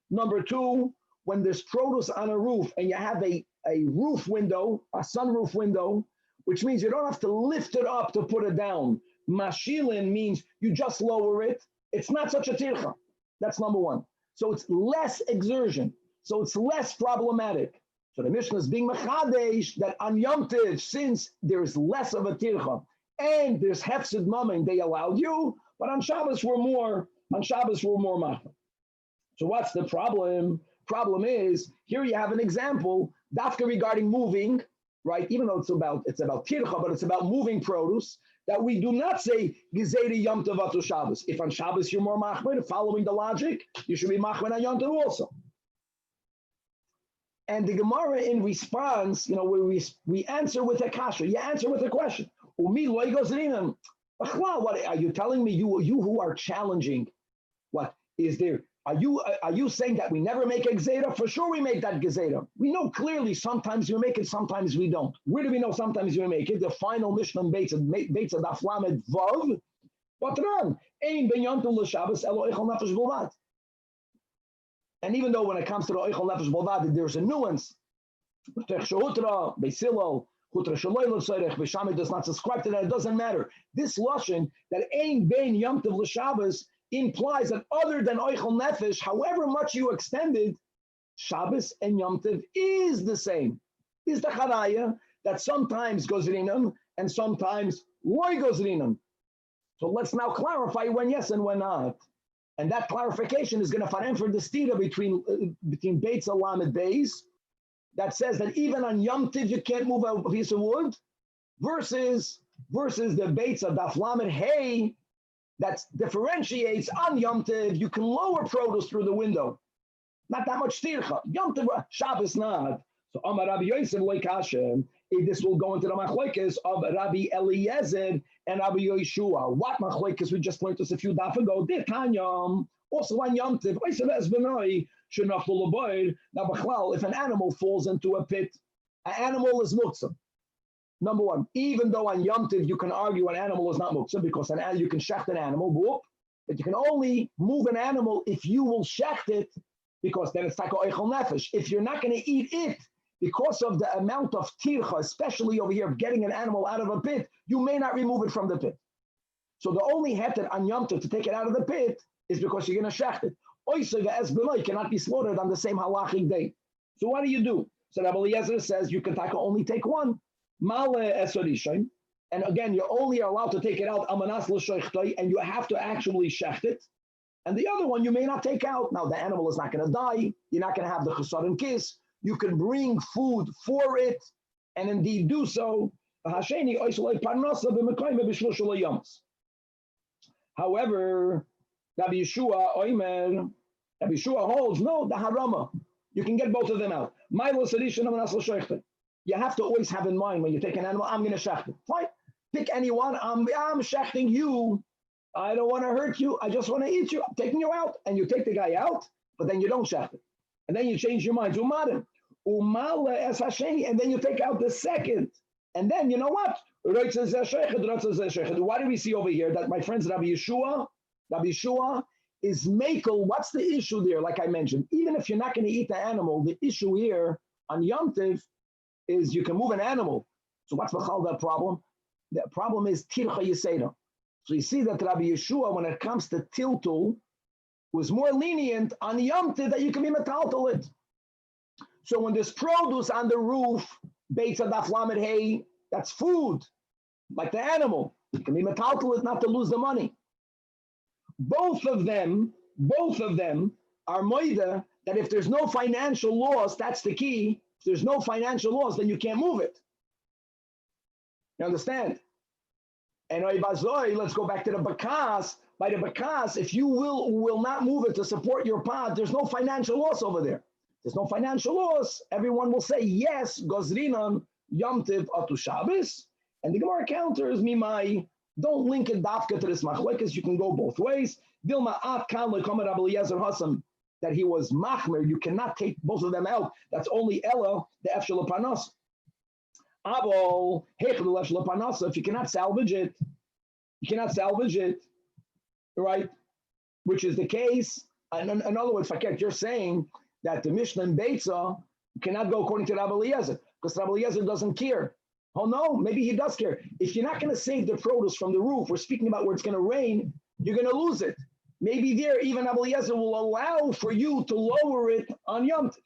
Number two, when there's produce on a roof and you have a roof window, a sunroof window, which means you don't have to lift it up to put it down. Mashilin means you just lower it. It's not such a tircha. That's number one. So it's less exertion. So it's less problematic. So the Mishnah is being mechadesh that on Yom Tov, since there's less of a tircha and there's hefsid mammon, they allowed you, but on Shabbos we're more machar. So what's the problem? Problem is, here you have an example, dafka regarding moving, right? Even though it's about tircha, but it's about moving produce, that we do not say Gezeira Yom Tov Atu Shabbos. If on Shabbos you're more machmir, following the logic, you should be machmir on Yom Tov also. And the Gemara in response, we answer with a kasha. You answer with a question. Umi loy gozrinan. What are you telling me? You who are challenging, what is there? Are you saying that we never make a gezeira? For sure we make that gezeira. We know clearly sometimes we make it, sometimes we don't. Where do we know sometimes we make it? The final Mishnah Beitza Daf Lamed Vav. Patran ein ben Yom Tov l'Shabbos elo eichel nefesh b'lvad. And even though when it comes to the eichel nefesh b'lvad, there's a nuance. Shehutra Beisilo Hutra Shaloi l'Tzorech B'Shamay does not subscribe to that. It doesn't matter. This lashon that ein ben Yom Tov l'Shabbos implies that other than Oichel Nefesh, however much you extended, Shabbos and Yom Tov is the same. Is the Charaya that sometimes goes rinam and sometimes loy goes rinam. So let's now clarify when yes and when not. And that clarification is going to find for the stira between Beitz Alamed Beis that says that even on Yom Tov you can't move a piece of wood versus the Beitz Daf Lamed Hey that differentiates on Yom Tov, you can lower produce through the window. Not that much tircha. Yom Tov, Shabbos not. So Amar Rabbi Yosef loy kasha. this will go into the machlokes of Rabbi Eliezer and Rabbi Yeshua. What machlokes we just learned this a few daf ago? Also on Yom Tov, if an animal falls into a pit, an animal is muktzah. Number one, even though on Yom Tov you can argue an animal is not muktzah because you can shecht an animal, but you can only move an animal if you will shecht it, because then it's like a oichel nefesh. If you're not going to eat it because of the amount of tircha, especially over here of getting an animal out of a pit, you may not remove it from the pit. So the only heter on Yom Tov to take it out of the pit is because you're going to shecht it. Oisei ve'es b'loi cannot be slaughtered on the same halachic day. So what do? So Rabbi Eliezer says you can only take one. Male esorishaim. And again, you're only allowed to take it out amanas l'shoichtoi, and you have to actually shecht it. And the other one you may not take out. Now the animal is not going to die. You're not going to have the chesed and kiss. You can bring food for it, and indeed do so. However, Rabbi Yeshua holds no, the harama. You can get both of them out. You have to always have in mind when you take an animal, I'm going to shecht it. Fine, pick anyone. I'm shechting you. I don't want to hurt you. I just want to eat you. I'm taking you out, and you take the guy out, but then you don't shecht it, and then you change your mind to umadim, and then you take out the second, and then you know what? What do we see over here? That my friends Rabbi Yeshua is makel. What's the issue there? Like I mentioned, even if you're not going to eat the animal, the issue here on Yom Tov is you can move an animal. So what's the problem? The problem is tircha yiseda. So you see that Rabbi Yeshua, when it comes to tiltul, was more lenient on Yom Tov that you can be metaltal it. So when there's produce on the roof, beitza daf lamed hay, that's food, like the animal. You can be metaltal it not to lose the money. Both of them are moida that if there's no financial loss, that's the key. If there's no financial loss, then you can't move it. You understand? And let's go back to the bakas. By the bakas, if you will not move it to support your pod, there's no financial loss over there. There's no financial loss. Everyone will say yes, gozrinan Yom Tov atu Shabbos, and the Gemara counters mimai. Don't link it dafka to this machlekes. You can go both ways. Dilma at kan lekomer Rabbi Eliezer Hassan that he was machmer. You cannot take both of them out. That's only ella the efshel panos. Abo hechel efshel panos. If you cannot salvage it, right? Which is the case. In other words, Faket, you're saying that the Mishnah and Beitza cannot go according to Rabbi Eliezer because Rabbi Eliezer doesn't care. Oh no, maybe he does care. If you're not going to save the produce from the roof, we're speaking about where it's going to rain, you're going to lose it. Maybe there, even Rabbi Eliezer will allow for you to lower it on Yom Tov.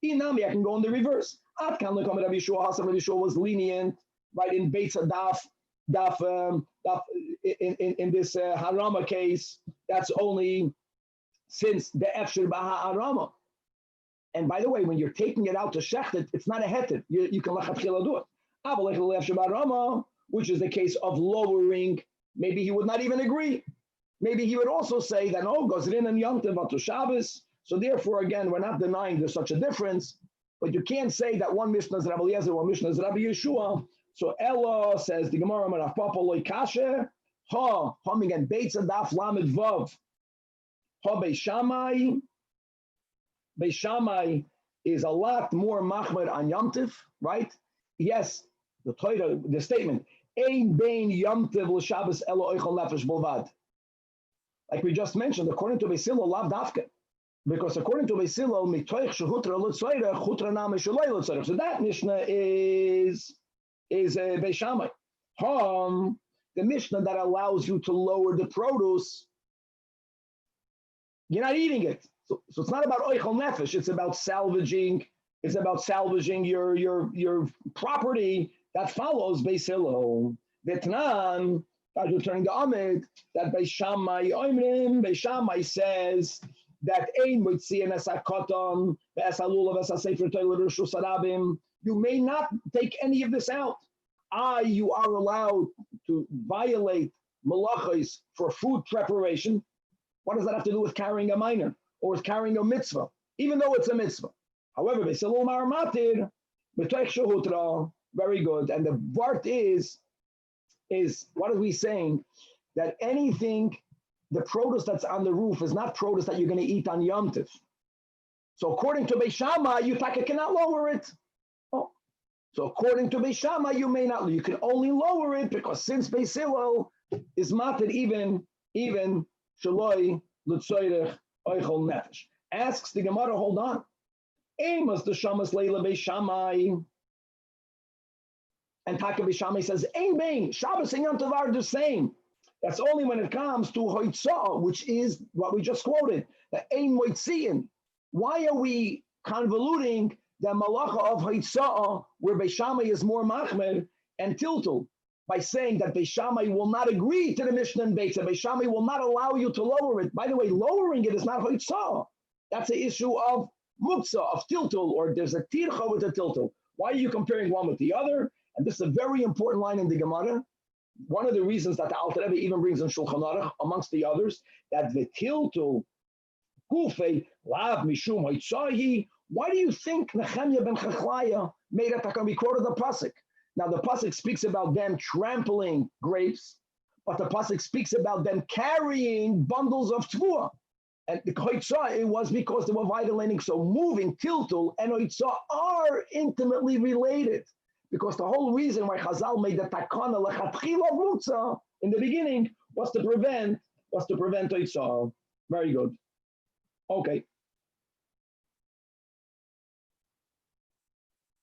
Inami, I can go in the reverse. At kan lekom Rabbi Yeshua Hassan. Rabbi Yeshua was lenient, right? In Beitza daf in this harama case, that's only since the efshir baha harama. And by the way, when you're taking it out to shecht it, it's not a heter. You can lechatchila do it. Which is the case of lowering, maybe he would not even agree. Maybe he would also say that, oh, gozrin and Yom Tov atu Shabbos. So therefore, again, we're not denying there's such a difference, but you can't say that one Mishnah is Rabbi Eliezer, one Mishnah is Rabbi Yeshua. So Ella says, the Gemara, Rav Papa loy kasher, again, Beitza daf lamed vav. Beishamai is a lot more machmer on Yom Tov, right? Yes, the Torah, the statement, Ein bein Yom Tov l'Shabbos elo oichel nefesh bolvad. Like we just mentioned, according to Beis Hillel, lav dafka. Because according to Beis Hillel, mitoich shehutra l'tzoyrech, chutra name shaloi l'tzoyrech. So that Mishnah is Beis Shammai. The Mishnah that allows you to lower the produce, you're not eating it. So it's not about oichel nefesh. It's about salvaging. It's about salvaging your property that follows Beis Hillel. Vitnan, as we're turning to Amid, that Beis Shammai says that ein moitzian es hakoton ve'es halulav ve'es hasefer Torah l'reshus harabim. You may not take any of this out. You are allowed to violate malachos for food preparation. What does that have to do with carrying a minor or with carrying a mitzvah, even though it's a mitzvah? However, Beis Hillel mar matir b'toich shehutra Very good. And the vart is what are we saying? That anything, the produce that's on the roof is not produce that you're going to eat on Yom Tov. So according to Beis Shammai, you cannot lower it. Oh. So according to Beis Shammai, you may not. You can only lower it because since Beis Hillel is mated even shaloi l'tzoyrech oichol nefesh. Asks the Gemara, hold on. Amos the shamas leila Beis Shammai. And Taka Beis Shammai says, Amen. Shabbos and Yom Tov are the same. That's only when it comes to hoitzah, which is what we just quoted. The ein moitziin. Why are we convoluting the malacha of hoitzah, where Beis Shammai is more machmer and tiltul, by saying that Beis Shammai will not agree to the Mishnah and Beis Shammai will not allow you to lower it. By the way, lowering it is not hoitzah. That's the issue of muktzah, of tiltul, or there's a tircha with a tiltul. Why are you comparing one with the other? And this is a very important line in the Gemara. One of the reasons that the Alter Rebbe even brings in Shulchan Aruch, amongst the others, that the tiltul gufei lav mishum hoitzahi. Why do you think Nehemiah ben Chachlaya made it? We quoted the pasuk. Now the pasuk speaks about them trampling grapes, but the pasuk speaks about them carrying bundles of tvuah. And the hoitzah, it was because they were violating. So moving tiltul and hoitzah are intimately related. Because the whole reason why Chazal made the takana lechatchila mutza in the beginning was to prevent hoitzah. Very good. Okay.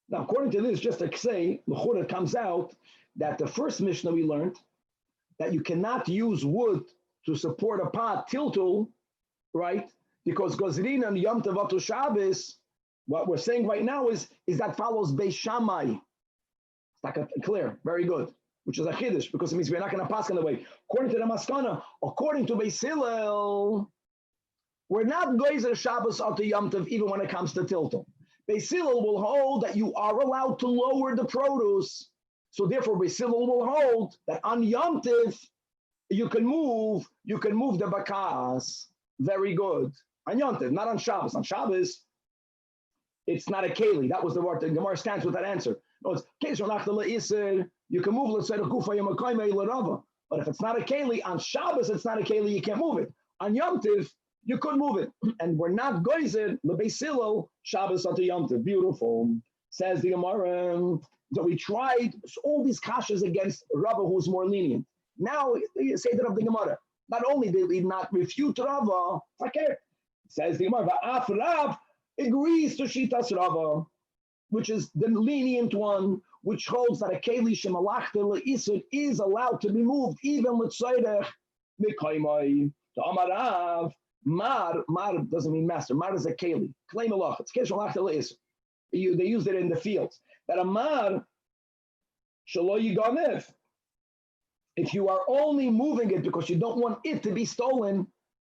Now, according to this, just to say, it comes out that the first Mishnah we learned that you cannot use wood to support a pot tiltul, right? Because Gozrin and Yom Tov to Shabbos, what we're saying right now is that follows Beis Shammai. Clear, very good, which is a chiddush because it means we're not going to pass in the way. According to the Maskana, according to Beis Hillel, we're not goyzer Shabbos out to Yom Tov even when it comes to tiltul. Beis Hillel will hold that you are allowed to lower the produce, so therefore Beis Hillel will hold that on Yom Tov you can move the bakas. Very good. On Yom Tov, not on Shabbos. On Shabbos, it's not a keli. That was the word. The Gemara stands with that answer. No, it's you can move, let's say, but if it's not a keli, on Shabbos it's not a keli, you can't move it. On Yom Tov, you could move it. And we're not goyzer, Beis Hillel, Shabbos unto Yom Tov. Beautiful. Says the Gemara. So we tried all these kashas against Rabbi, who's more lenient. Now, you say that of the Gemara. Not only did we not refute Rabbi, says the Gemara, Af Rab agrees to Shitas Rabbi, which is the lenient one, which holds that a keli shemalachta le'isur is allowed to be moved, even l'tzoyrech mikaymai. To Amarav, mar doesn't mean master. Mar is a keli. Klei malach. It's keli shemalachta le'isur. They use it in the fields. That a mar shelo yiganev. If you are only moving it because you don't want it to be stolen,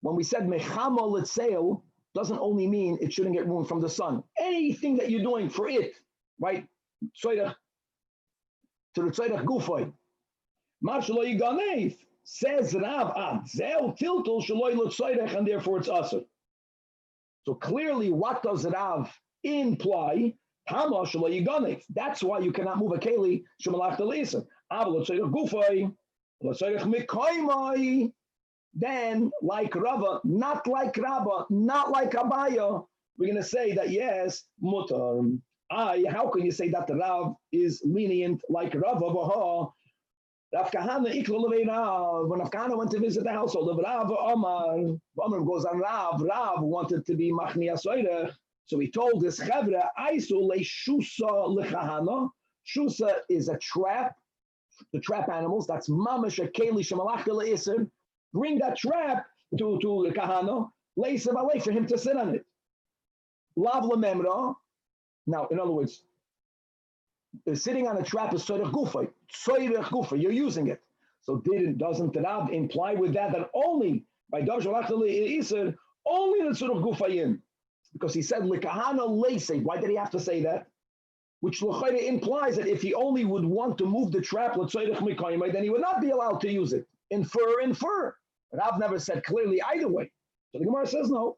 when we said mechama l'tzeil, doesn't only mean it shouldn't get ruined from the sun. Anything that you're doing for it, right? To the tzorech gufay. Mar shelo yiganev, says Rav, zel tiltul shelo l'tzorech, and therefore it's asur. So clearly, what does Rav imply? Hama shelo yiganev. That's why you cannot move a keli shemalachta le'isur. Aval l'tzorech gufay, l'tzorech mikaymai. Then, like Rava, not like Rabba, not like Abaya, we're going to say that yes, mutar. How can you say that the Rav is lenient like Rava? Rav Kahana iklu levei Rav. When Rav Kahana went to visit the household of Rav, Omar goes on Rav. Rav wanted to be machni asoyrech, so he told his chevra, "Aisu le shusa lechahana." Shusa is a trap to trap animals. That's mamash a keli shemalachta le'isur. Bring that trap to the kahana, lace him away for him to sit on it. Lav lememra. Now, in other words, sitting on a trap is tzorech gufa. Tzorech gufa. You're using it. So doesn't the Rab imply with that only by dav shalachali iser only the tzorech gufa in? Because he said lekahana lace. Why did he have to say that? Which implies that if he only would want to move the trap, then he would not be allowed to use it. Infer. Rav never said clearly either way. So the Gemara says no.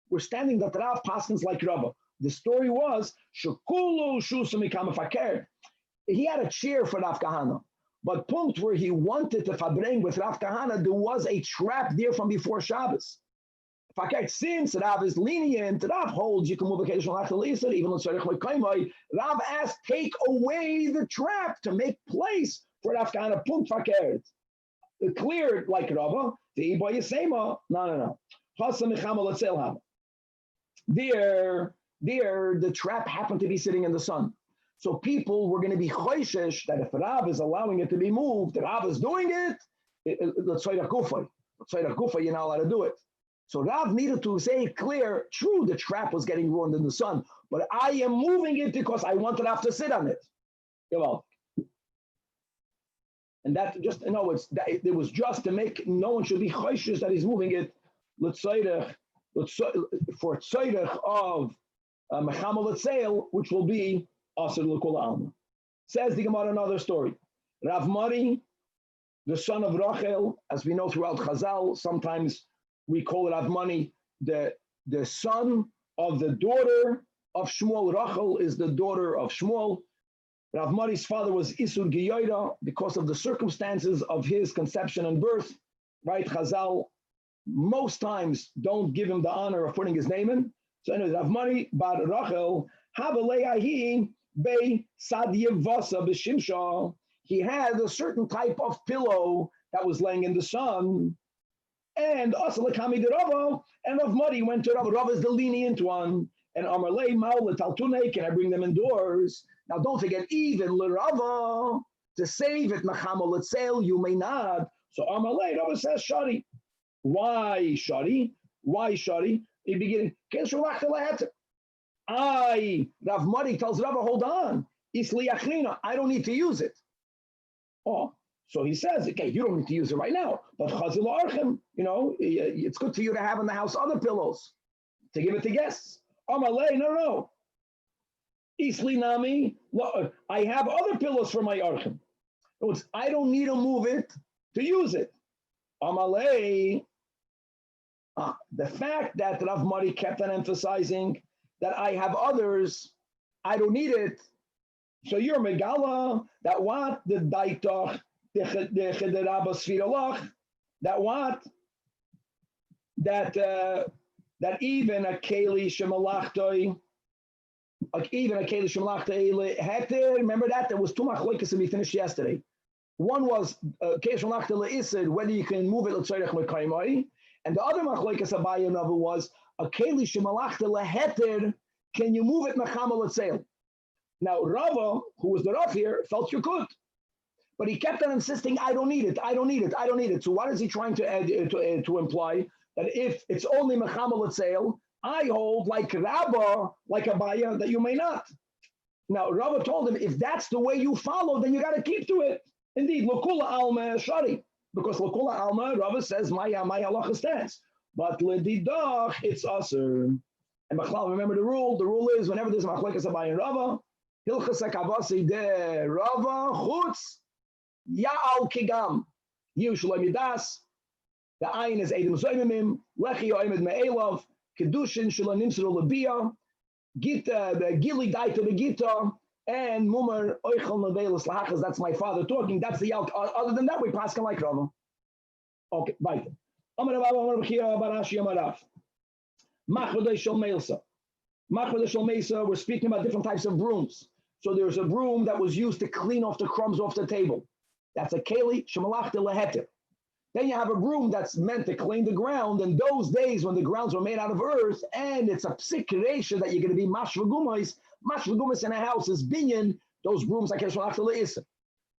We're standing that Rav paskins like Rabba. The story was, Shekulu Shusam Mikama Faker. He had a chair for Rav Kahana, but point where he wanted to fabring with Rav Kahana, there was a trap there from before Shabbos. Since Rav is lenient, Rav holds you can move occasional achalisa, even Rav asked, take away the trap to make place for Rav Kahana. Punkt fakert. Cleared like Rava, the Iba Yisema. No. Hassan let's say There, the trap happened to be sitting in the sun. So people were going to be choishesh that if Rav is allowing it to be moved, Rav is doing it, let's say Gufa, you're not allowed to do it. So Rav needed to say clear, true, the trap was getting ruined in the sun, but I am moving it because I wanted Rav to sit on it. And that just, it was just to make, no one should be choishesh that he's moving it, for tzedek of Mechamal Etzel, which will be Asr L'Kol Alma. Says the Gemara another story. Rav Mari, the son of Rachel, as we know throughout Chazal, sometimes we call it Rav Mari, the son of the daughter of Shmuel. Rachel is the daughter of Shmuel. Rav Mari's father was Isur Giyoida because of the circumstances of his conception and birth. Right? Chazal most times don't give him the honor of putting his name in. So anyway, Rav Mari bar Rachel, Havaleahi be Sadyev Vasa b'Shimsha. He had a certain type of pillow that was laying in the sun. And Asalakami de Rava, and Rav Mari went to Rava. Rava is the lenient one. And Amarlei Maula Taltune, can I bring them indoors? Now don't forget, even L'Rava, to save it, Mechamal Etzel, you may not. So Amarlei, Rava says, Shari. Why Shari? Why Shari? He beginning, Rav Mari tells Rava, hold on. I don't need to use it. Oh, so he says, okay, you don't need to use it right now. But Chazil Archem, it's good for you to have in the house other pillows to give it to guests. Amalei, no. Isli Nami, I have other pillows for my Archem. I don't need to move it to use it. Amalei, the fact that Rav Mari kept on emphasizing that I have others, I don't need it. So you're Megala, that what? The Daitoch, the Chederabba Sviralach, that what? That even a Keli Shemalachtoi, Hector, remember that? There was two machlokas and we finished yesterday. One was Keli Shemalachtoi Isid, whether you can move it, and the other machlokas Abaye Nava was a Keli Shemalachtoi Heter, can you move it Mechamal Etzel? Now, Rava, who was the Rav here, felt you could. But he kept on insisting, I don't need it. So what is he trying to imply? That if it's only Mechamal Etzel, I hold like Rabba, like Abaya, that you may not. Now, Rava told him, if that's the way you follow, then you got to keep to it. Indeed, L'Kula Alma Shari. Because L'Kula Alma, Rava says, my halacha stands. But L'Didach, it's Aser. And Machlal, remember the rule? The rule is, whenever there's Machlekes Abaya and Rava, Hilchas HaKavasi de Rava Chutz Ya'al Kigam Yiu Shalom Yidas. The Ayin is Eidim Zoymimim Lechi Yoimed Me'elav Kedushin Shalom Nimsru Labia Gita the Gili Daita the Gita and Mumar Oichel Nevelis Lahachas. That's my father talking. That's the Yalk. Other than that, we pass him like Rava. Okay, right. Amar Rabbi Amar B'chia Barashi Amaraf Machadei Shal Meilsa. We're speaking about different types of brooms. So there's a broom that was used to clean off the crumbs off the table. That's a keli shemalach de leheter. Then you have a broom that's meant to clean the ground. And those days when the grounds were made out of earth, and it's a psik creation that you're going to be mashvagumas in a house is binyan. Those brooms like shemalach de leisa.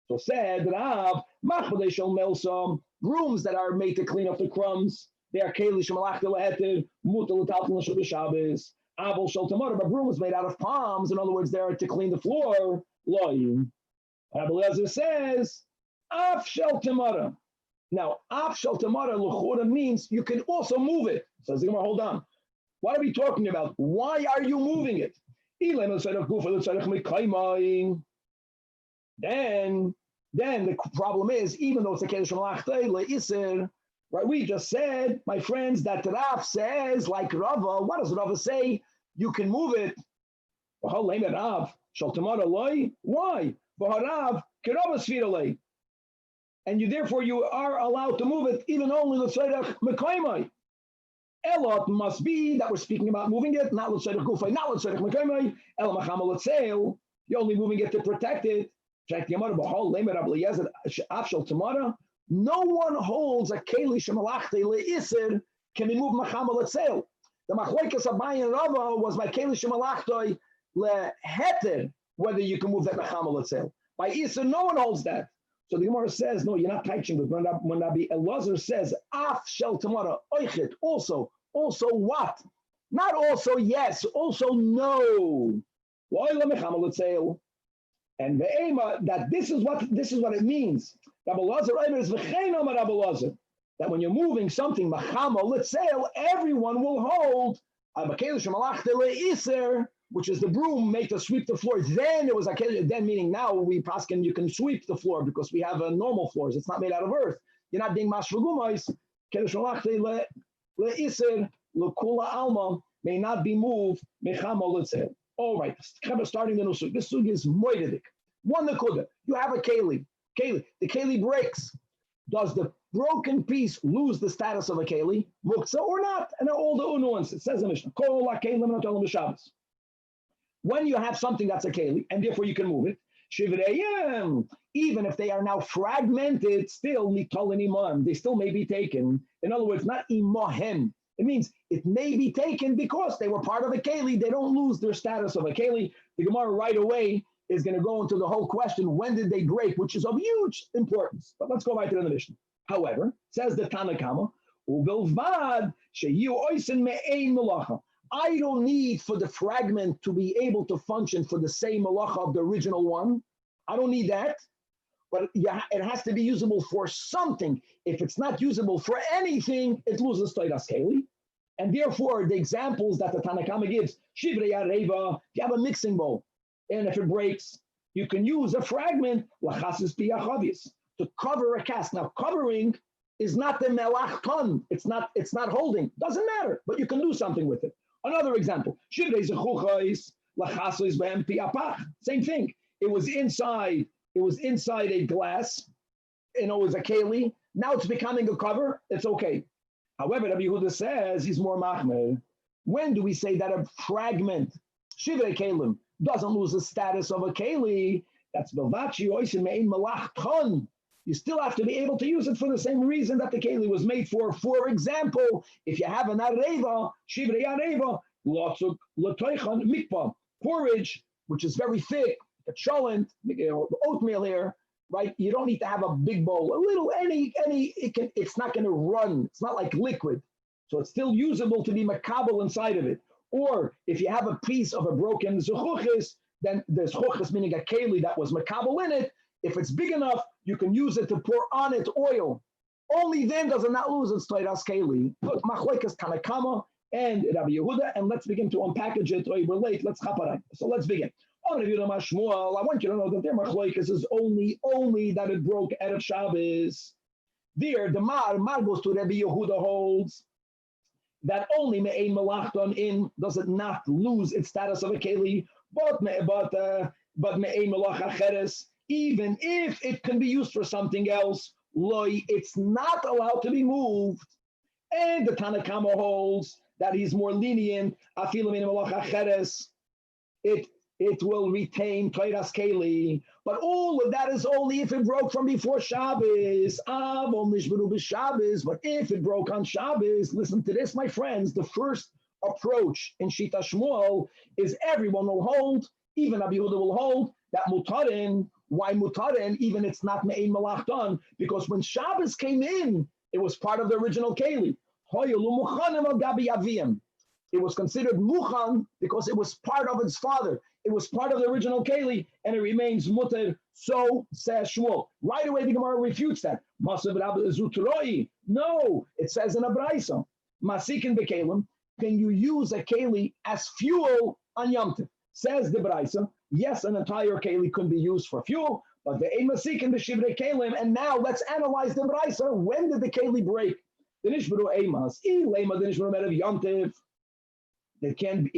So said Rav machbadei shel melsam, brooms that are made to clean off the crumbs. They are keli shemalach de leheter mutal l'talton l'shul b'Shabbos. Abel shel tamar, but broom was made out of palms. In other words, they're to clean the floor. Loyim. Rabbi Eliezer says, af shel tamara. Now, af shel tamara l'chora means you can also move it. Says the Gemara, hold on. What are we talking about? Why are you moving it? Then the problem is, even though it's a kedush malachtai le'iser, right? We just said, my friends, that Rav says, like Rava, what does Rava say? You can move it Why? And therefore you are allowed to move it even only l'tzorech mekayimai. Elot must be that we're speaking about moving it, not l'tzorech gufay, not l'tzorech mekayimai. El machama l'tzeil. You're only moving it to protect it. No one holds a keli shemalachte le'iser can be moved machama l'tzeil. The machloikas of Abai and Rava was by keli shemalachte leheter, whether you can move that machama l'tzeil. By iser, no one holds that. So the Gemara says, no, you're not teaching. But when Rabbi Elazar says, af shel tamara oichet, also what? Not also yes, also no. And the ema that this is what it means. Rabbi Elazar is that when you're moving something machama l'tzeil, everyone will hold which is the broom made to sweep the floor. Then it was a then meaning now we paskin you can sweep the floor because we have normal floors. It's not made out of earth. You're not being mashvagumais. Lekula alma may not be moved. All right, starting the new sug. This sug is moededik. One nakuda. You have a keli. The keli breaks. Does the broken piece lose the status of a keli, muktzah or not? And all the nuances. It says in Mishnah. When you have something that's a keli, and therefore you can move it, even if they are now fragmented, still they still may be taken. In other words, not imahem. It means it may be taken because they were part of a keli. They don't lose their status of a keli. The Gemara right away is going to go into the whole question, when did they break, which is of huge importance. But let's go right to the Mishnah. However, says the Tanach, I don't need for the fragment to be able to function for the same malacha of the original one. I don't need that. But it has to be usable for something. If it's not usable for anything, it loses Toiras Keli. And therefore, the examples that the Tanakh gives, Shivrei Areva, if you have a mixing bowl, and if it breaks, you can use a fragment, Lachasis Piyachavis, to cover a cast. Now, covering is not the melach ton. It's not holding. Doesn't matter, but you can do something with it. Another example, Shivrei Zechuchais, Lachasis Behem Piyapach. Same thing. It was inside a glass, it was a keli. Now it's becoming a cover. It's okay. However, Rabbi Yehuda says he's more machmer. When do we say that a fragment, shivrei kelim, doesn't lose the status of a keli? That's belvachi oisin me'ein malach ton. You still have to be able to use it for the same reason that the keli was made for. For example, if you have an areva, shivrei areva, lotzuk l'toichan mikpa, porridge, which is very thick, a cholent, oatmeal here, right? You don't need to have a big bowl. A little, it's not going to run. It's not like liquid. So it's still usable to be makabel inside of it. Or if you have a piece of a broken zuchuchis, then there's chuchis, meaning a keli that was makabel in it. If it's big enough, you can use it to pour on it oil. Only then does it not lose its toiras keli. Look, machloikas Tanakama and Rabbi Yehuda, and let's begin to unpackage it. We're late. Let's chaparai. So let's begin. I want you to know that their machloikas is only that it broke out of Shabbos. There, the Mar goes to Rabbi Yehuda holds that only me'ein malachton in does it not lose its status of a keli, but me'ein malach acheres, even if it can be used for something else, loy, it's not allowed to be moved. And the Tanakama holds that he's more lenient. Afilu me'ein malach acheres, it will retain Toiras Keli. But all of that is only if it broke from before Shabbos. But if it broke on Shabbos, listen to this, my friends. The first approach in Shita Shmuel is everyone will hold, even Rabbi Yehuda will hold, that mutarin. Why mutarin? Even it's not me'ein malachton, because when Shabbos came in, it was part of the original Keli. It was considered muchan because it was part of its father. It was part of the original keli, and it remains muter. So says Shmuel. Right away, the Gemara refutes that. No, it says in a brayso, masikin bekelim. Can you use a keli as fuel on Yom Tov? Says the brayso. Yes, an entire keli could be used for fuel, but the ein masikin b'shivrei kelim. And now let's analyze the brayso. When did the keli break? The nishbru eimas. The nishbru me'erev Yom Tov. It can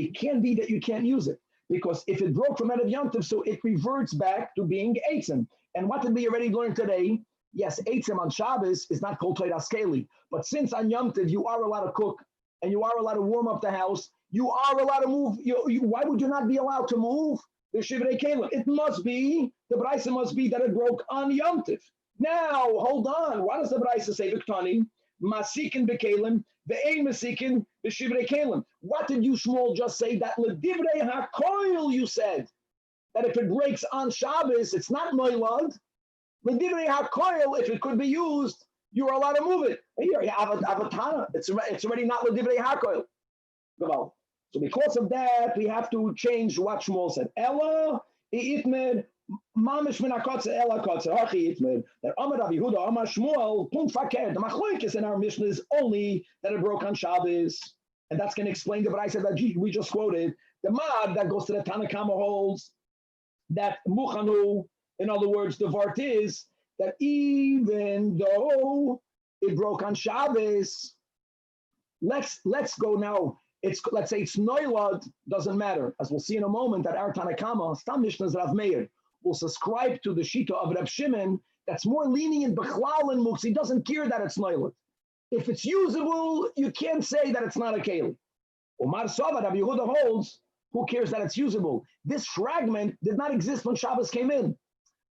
be that you can't use it. because if it broke from Erev Yom Tov, so it reverts back to being Eitzim. And what did we already learn today? Yes, Eitzim on Shabbos is not called Torah Skeli, but since on Yom Tov you are allowed to cook and you are allowed to warm up the house, you are allowed to move. Why would you not be allowed to move the Shivrei Kelim? It must be, the Braisa must be that it broke on Yom Tov. Now, hold on. What does the Braisa say? Viktani, Masikin Bekelim, Ve'ein Masikin, Shivrei Kelim. What did you, Shmuel, just say? That L'divrei HaKoil, you said. That if it breaks on Shabbos, it's not Noilad. L'divrei HaKoil, if it could be used, you are allowed to move it. Here, you have a Tanach. It's already not L'divrei HaKoil. So because of that, we have to change what Shmuel said. Ella, Itmed, Mamish min hakotze ela kotze hachi itmed. That Amar Rabbi Yehuda, Amar Shmuel, punkt faker. The machlokes in our Mishnah is only that it broke on Shabbos, and that's going to explain the Braisa that we just quoted. The Mad that goes to the Tanach holds that Muchanu, in other words, the Vart is that even though it broke on Shabbos, let's go now. Let's say it's Noilad, doesn't matter. As we'll see in a moment, that our Tanakama, Stam Mishnah's Rav Meir, will subscribe to the Shita of Reb Shimon that's more lenient Bechlal and Muktzah. He doesn't care that it's Noilad. If it's usable, you can't say that it's not a Keli. Umar Sava, Rabbi Yehuda holds, who cares that it's usable? This fragment did not exist when Shabbos came in.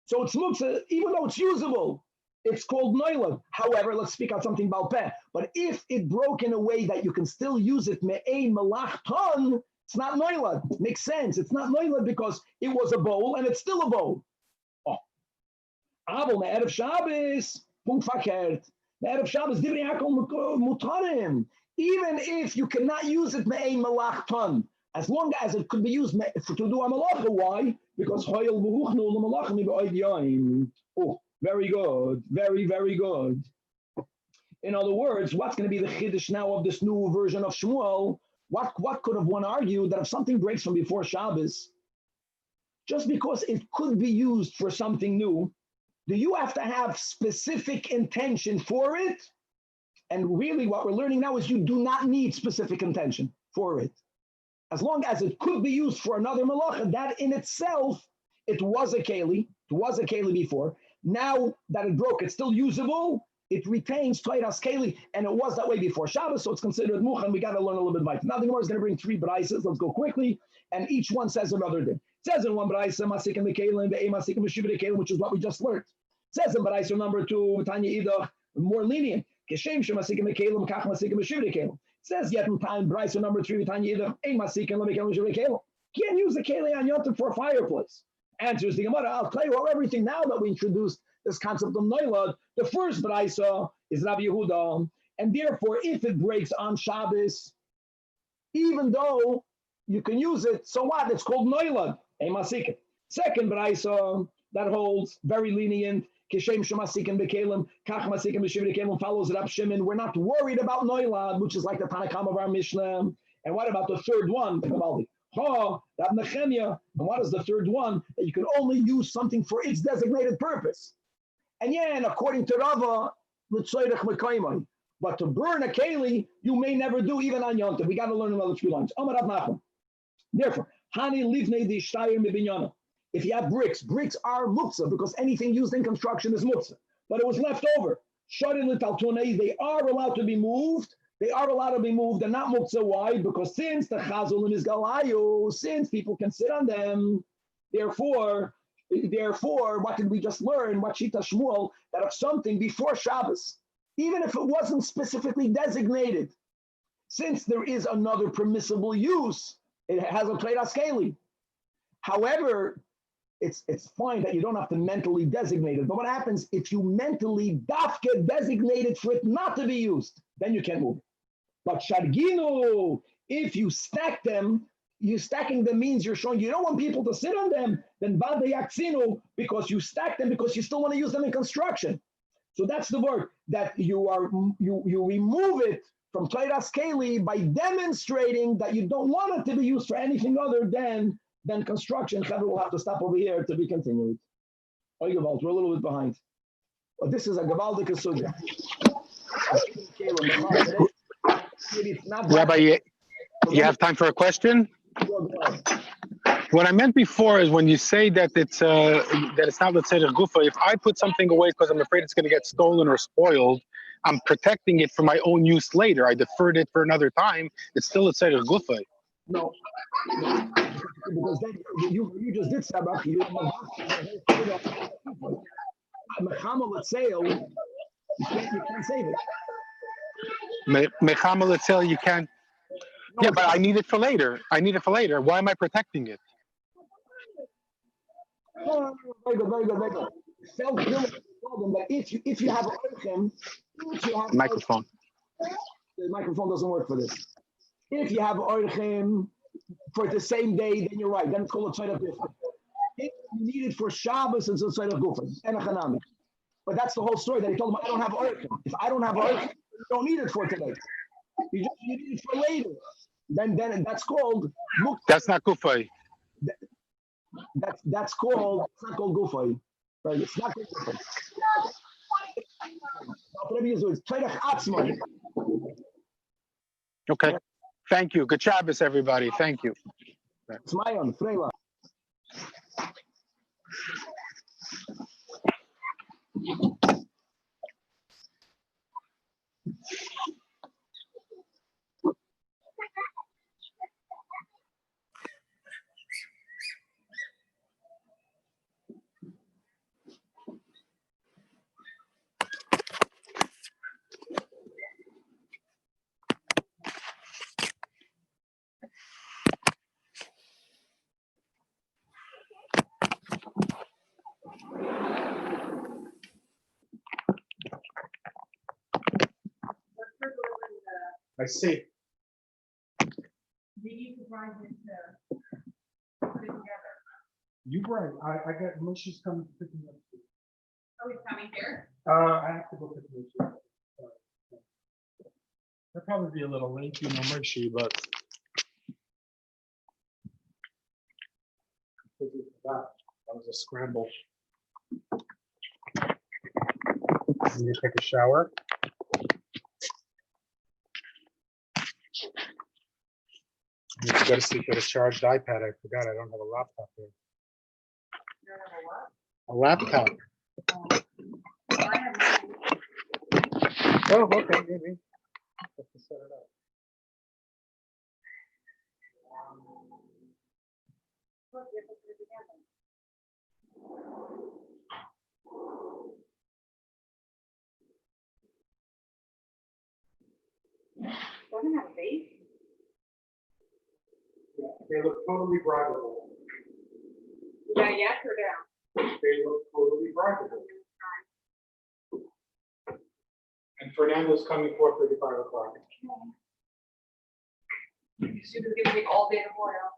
So it's Muktzah, even though it's usable, it's called Noilad. However, let's speak out something about Peh. But if it broke in a way that you can still use it, Me'ein Malach Ton, it's not Noilad. Makes sense. It's not Noilad because it was a bowl and it's still a bowl. Oh. Abel Me'erev Shabbos, Punkt Fakert. Me'erev Shabbos, Divrei Hakol Mutarim. Even if you cannot use it Me'ein Malach Ton, as long as it could be used to do a malacha. Why? Because Hoyel V'huchnu L'malachim B'oid Yaim. Oh. Very good, very, very good. In other words, what's going to be the chiddush now of this new version of Shmuel? What could have one argued that if something breaks from before Shabbos, just because it could be used for something new, do you have to have specific intention for it? And really what we're learning now is you do not need specific intention for it. As long as it could be used for another malacha, that in itself, it was a keli before. Now that it broke, it's still usable. It retains Teiras Keli, and it was that way before Shabbos, so it's considered Muchan. We got to learn a little bit about it. Now the Gemara is going to bring 3 Braisas. Let's go quickly, and each one says another thing. It says in one Braisa, Masik and Mekalim, Ve'e Masik and Meshivre Kelim, which is what we just learned. It says in Braisa number 2, Tanya Idach, more lenient. Keshem Shemasik and Mekalim, Kach Masik and Meshivre Kelim. It says yet in time Braisa number 3, Tanya Idach, Ein Masik and Mekalim Meshivre Kelim. Can't use the Keli on Yom Tov for a fireplace. Answers the Gemara. I'll tell you everything now that we introduced this concept of Noilad. The first Braisa is Rabbi Yehuda, and therefore, if it breaks on Shabbos, even though you can use it, so what? It's called Noilad. Second Braisa that holds very lenient. Kishem Shemasikin Bekelim, Kach Masikin B'Shivri Kelim follows Rab Shimon. We're not worried about Noilad, which is like the Tanakam of our Mishnah. And what about the third one? And what is the third one? That you can only use something for its designated purpose. And according to Rava, but to burn a keli, you may never do even on Yom Tov. We got to learn another 3 lines. Therefore, if you have bricks are muktzah because anything used in construction is muktzah. But it was left over. They are allowed to be moved. They are allowed to be moved. They're not muktzah. Why? Because since the chazul is galayu, since people can sit on them, therefore, what did we just learn? What Shita Shmuel, that if something before Shabbos, even if it wasn't specifically designated, since there is another permissible use, it has a Teiras Keli. However, it's fine that you don't have to mentally designate it. But what happens if you mentally dafke designate it for it not to be used? Then you can't move it. But Sharginu, if you stack them, stacking them means you're showing you don't want people to sit on them, then Badayaksinu, because you stack them because you still want to use them in construction. So that's the word that you remove it from Teiras Keli by demonstrating that you don't want it to be used for anything other than construction. Chavre will have to stop over here to be continued. We're a little bit behind. But this is a Gavaldik Sugya. Rabbi, you have time for a question? What I meant before is when you say that it's not L'Tzerech Gufa, if I put something away because I'm afraid it's going to get stolen or spoiled, I'm protecting it for my own use later. I deferred it for another time. It's still L'Tzerech Gufa. No, because then you just did Sabach. You Mechamal sale. You can't save it. Mechama L'Tzel, you can't. Yeah, but I need it for later. Why am I protecting it? Oh, very good, very good, very good. Self-billing is a problem, but if you have orchem, Microphone. The microphone doesn't work for this. If you have orchem for the same day, then you're right. Then it's called a tzedek gufa. If you need it for Shabbos, it's a tzedek gufa. But that's the whole story that he told him, I don't have orchem. If I don't have orchem, you don't need it for today. You need it for later. Then that's called muktzah. That's not Gufay. That's called, it's not called gufay. Right? It's not called gufay. It's tzedek atzmai. Okay. Thank you. Good Shabbos, everybody. Thank you. It's my own, Freila. I see. Do you provide it to put it together? You bring. I got Moshe's coming to pick me up. Oh, he's coming here? I have to go pick Moshe up. I'll probably be a little late, Moshe, but that was a scramble. I need to take a shower. I need to go to sleep with a charged iPad. I forgot I don't have a laptop here. You don't have a what? A laptop. I have mine. Oh, okay, maybe. Have to set it up. Look, you have to put it together. Doesn't have a base? They look totally bribable. You got a yes or down? They look totally bribable. And Fernando's coming 4:35 o'clock. She was gonna take all day tomorrow.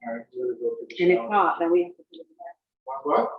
All right, we're gonna go to the And it's shower. hot, then we have to put it together. What?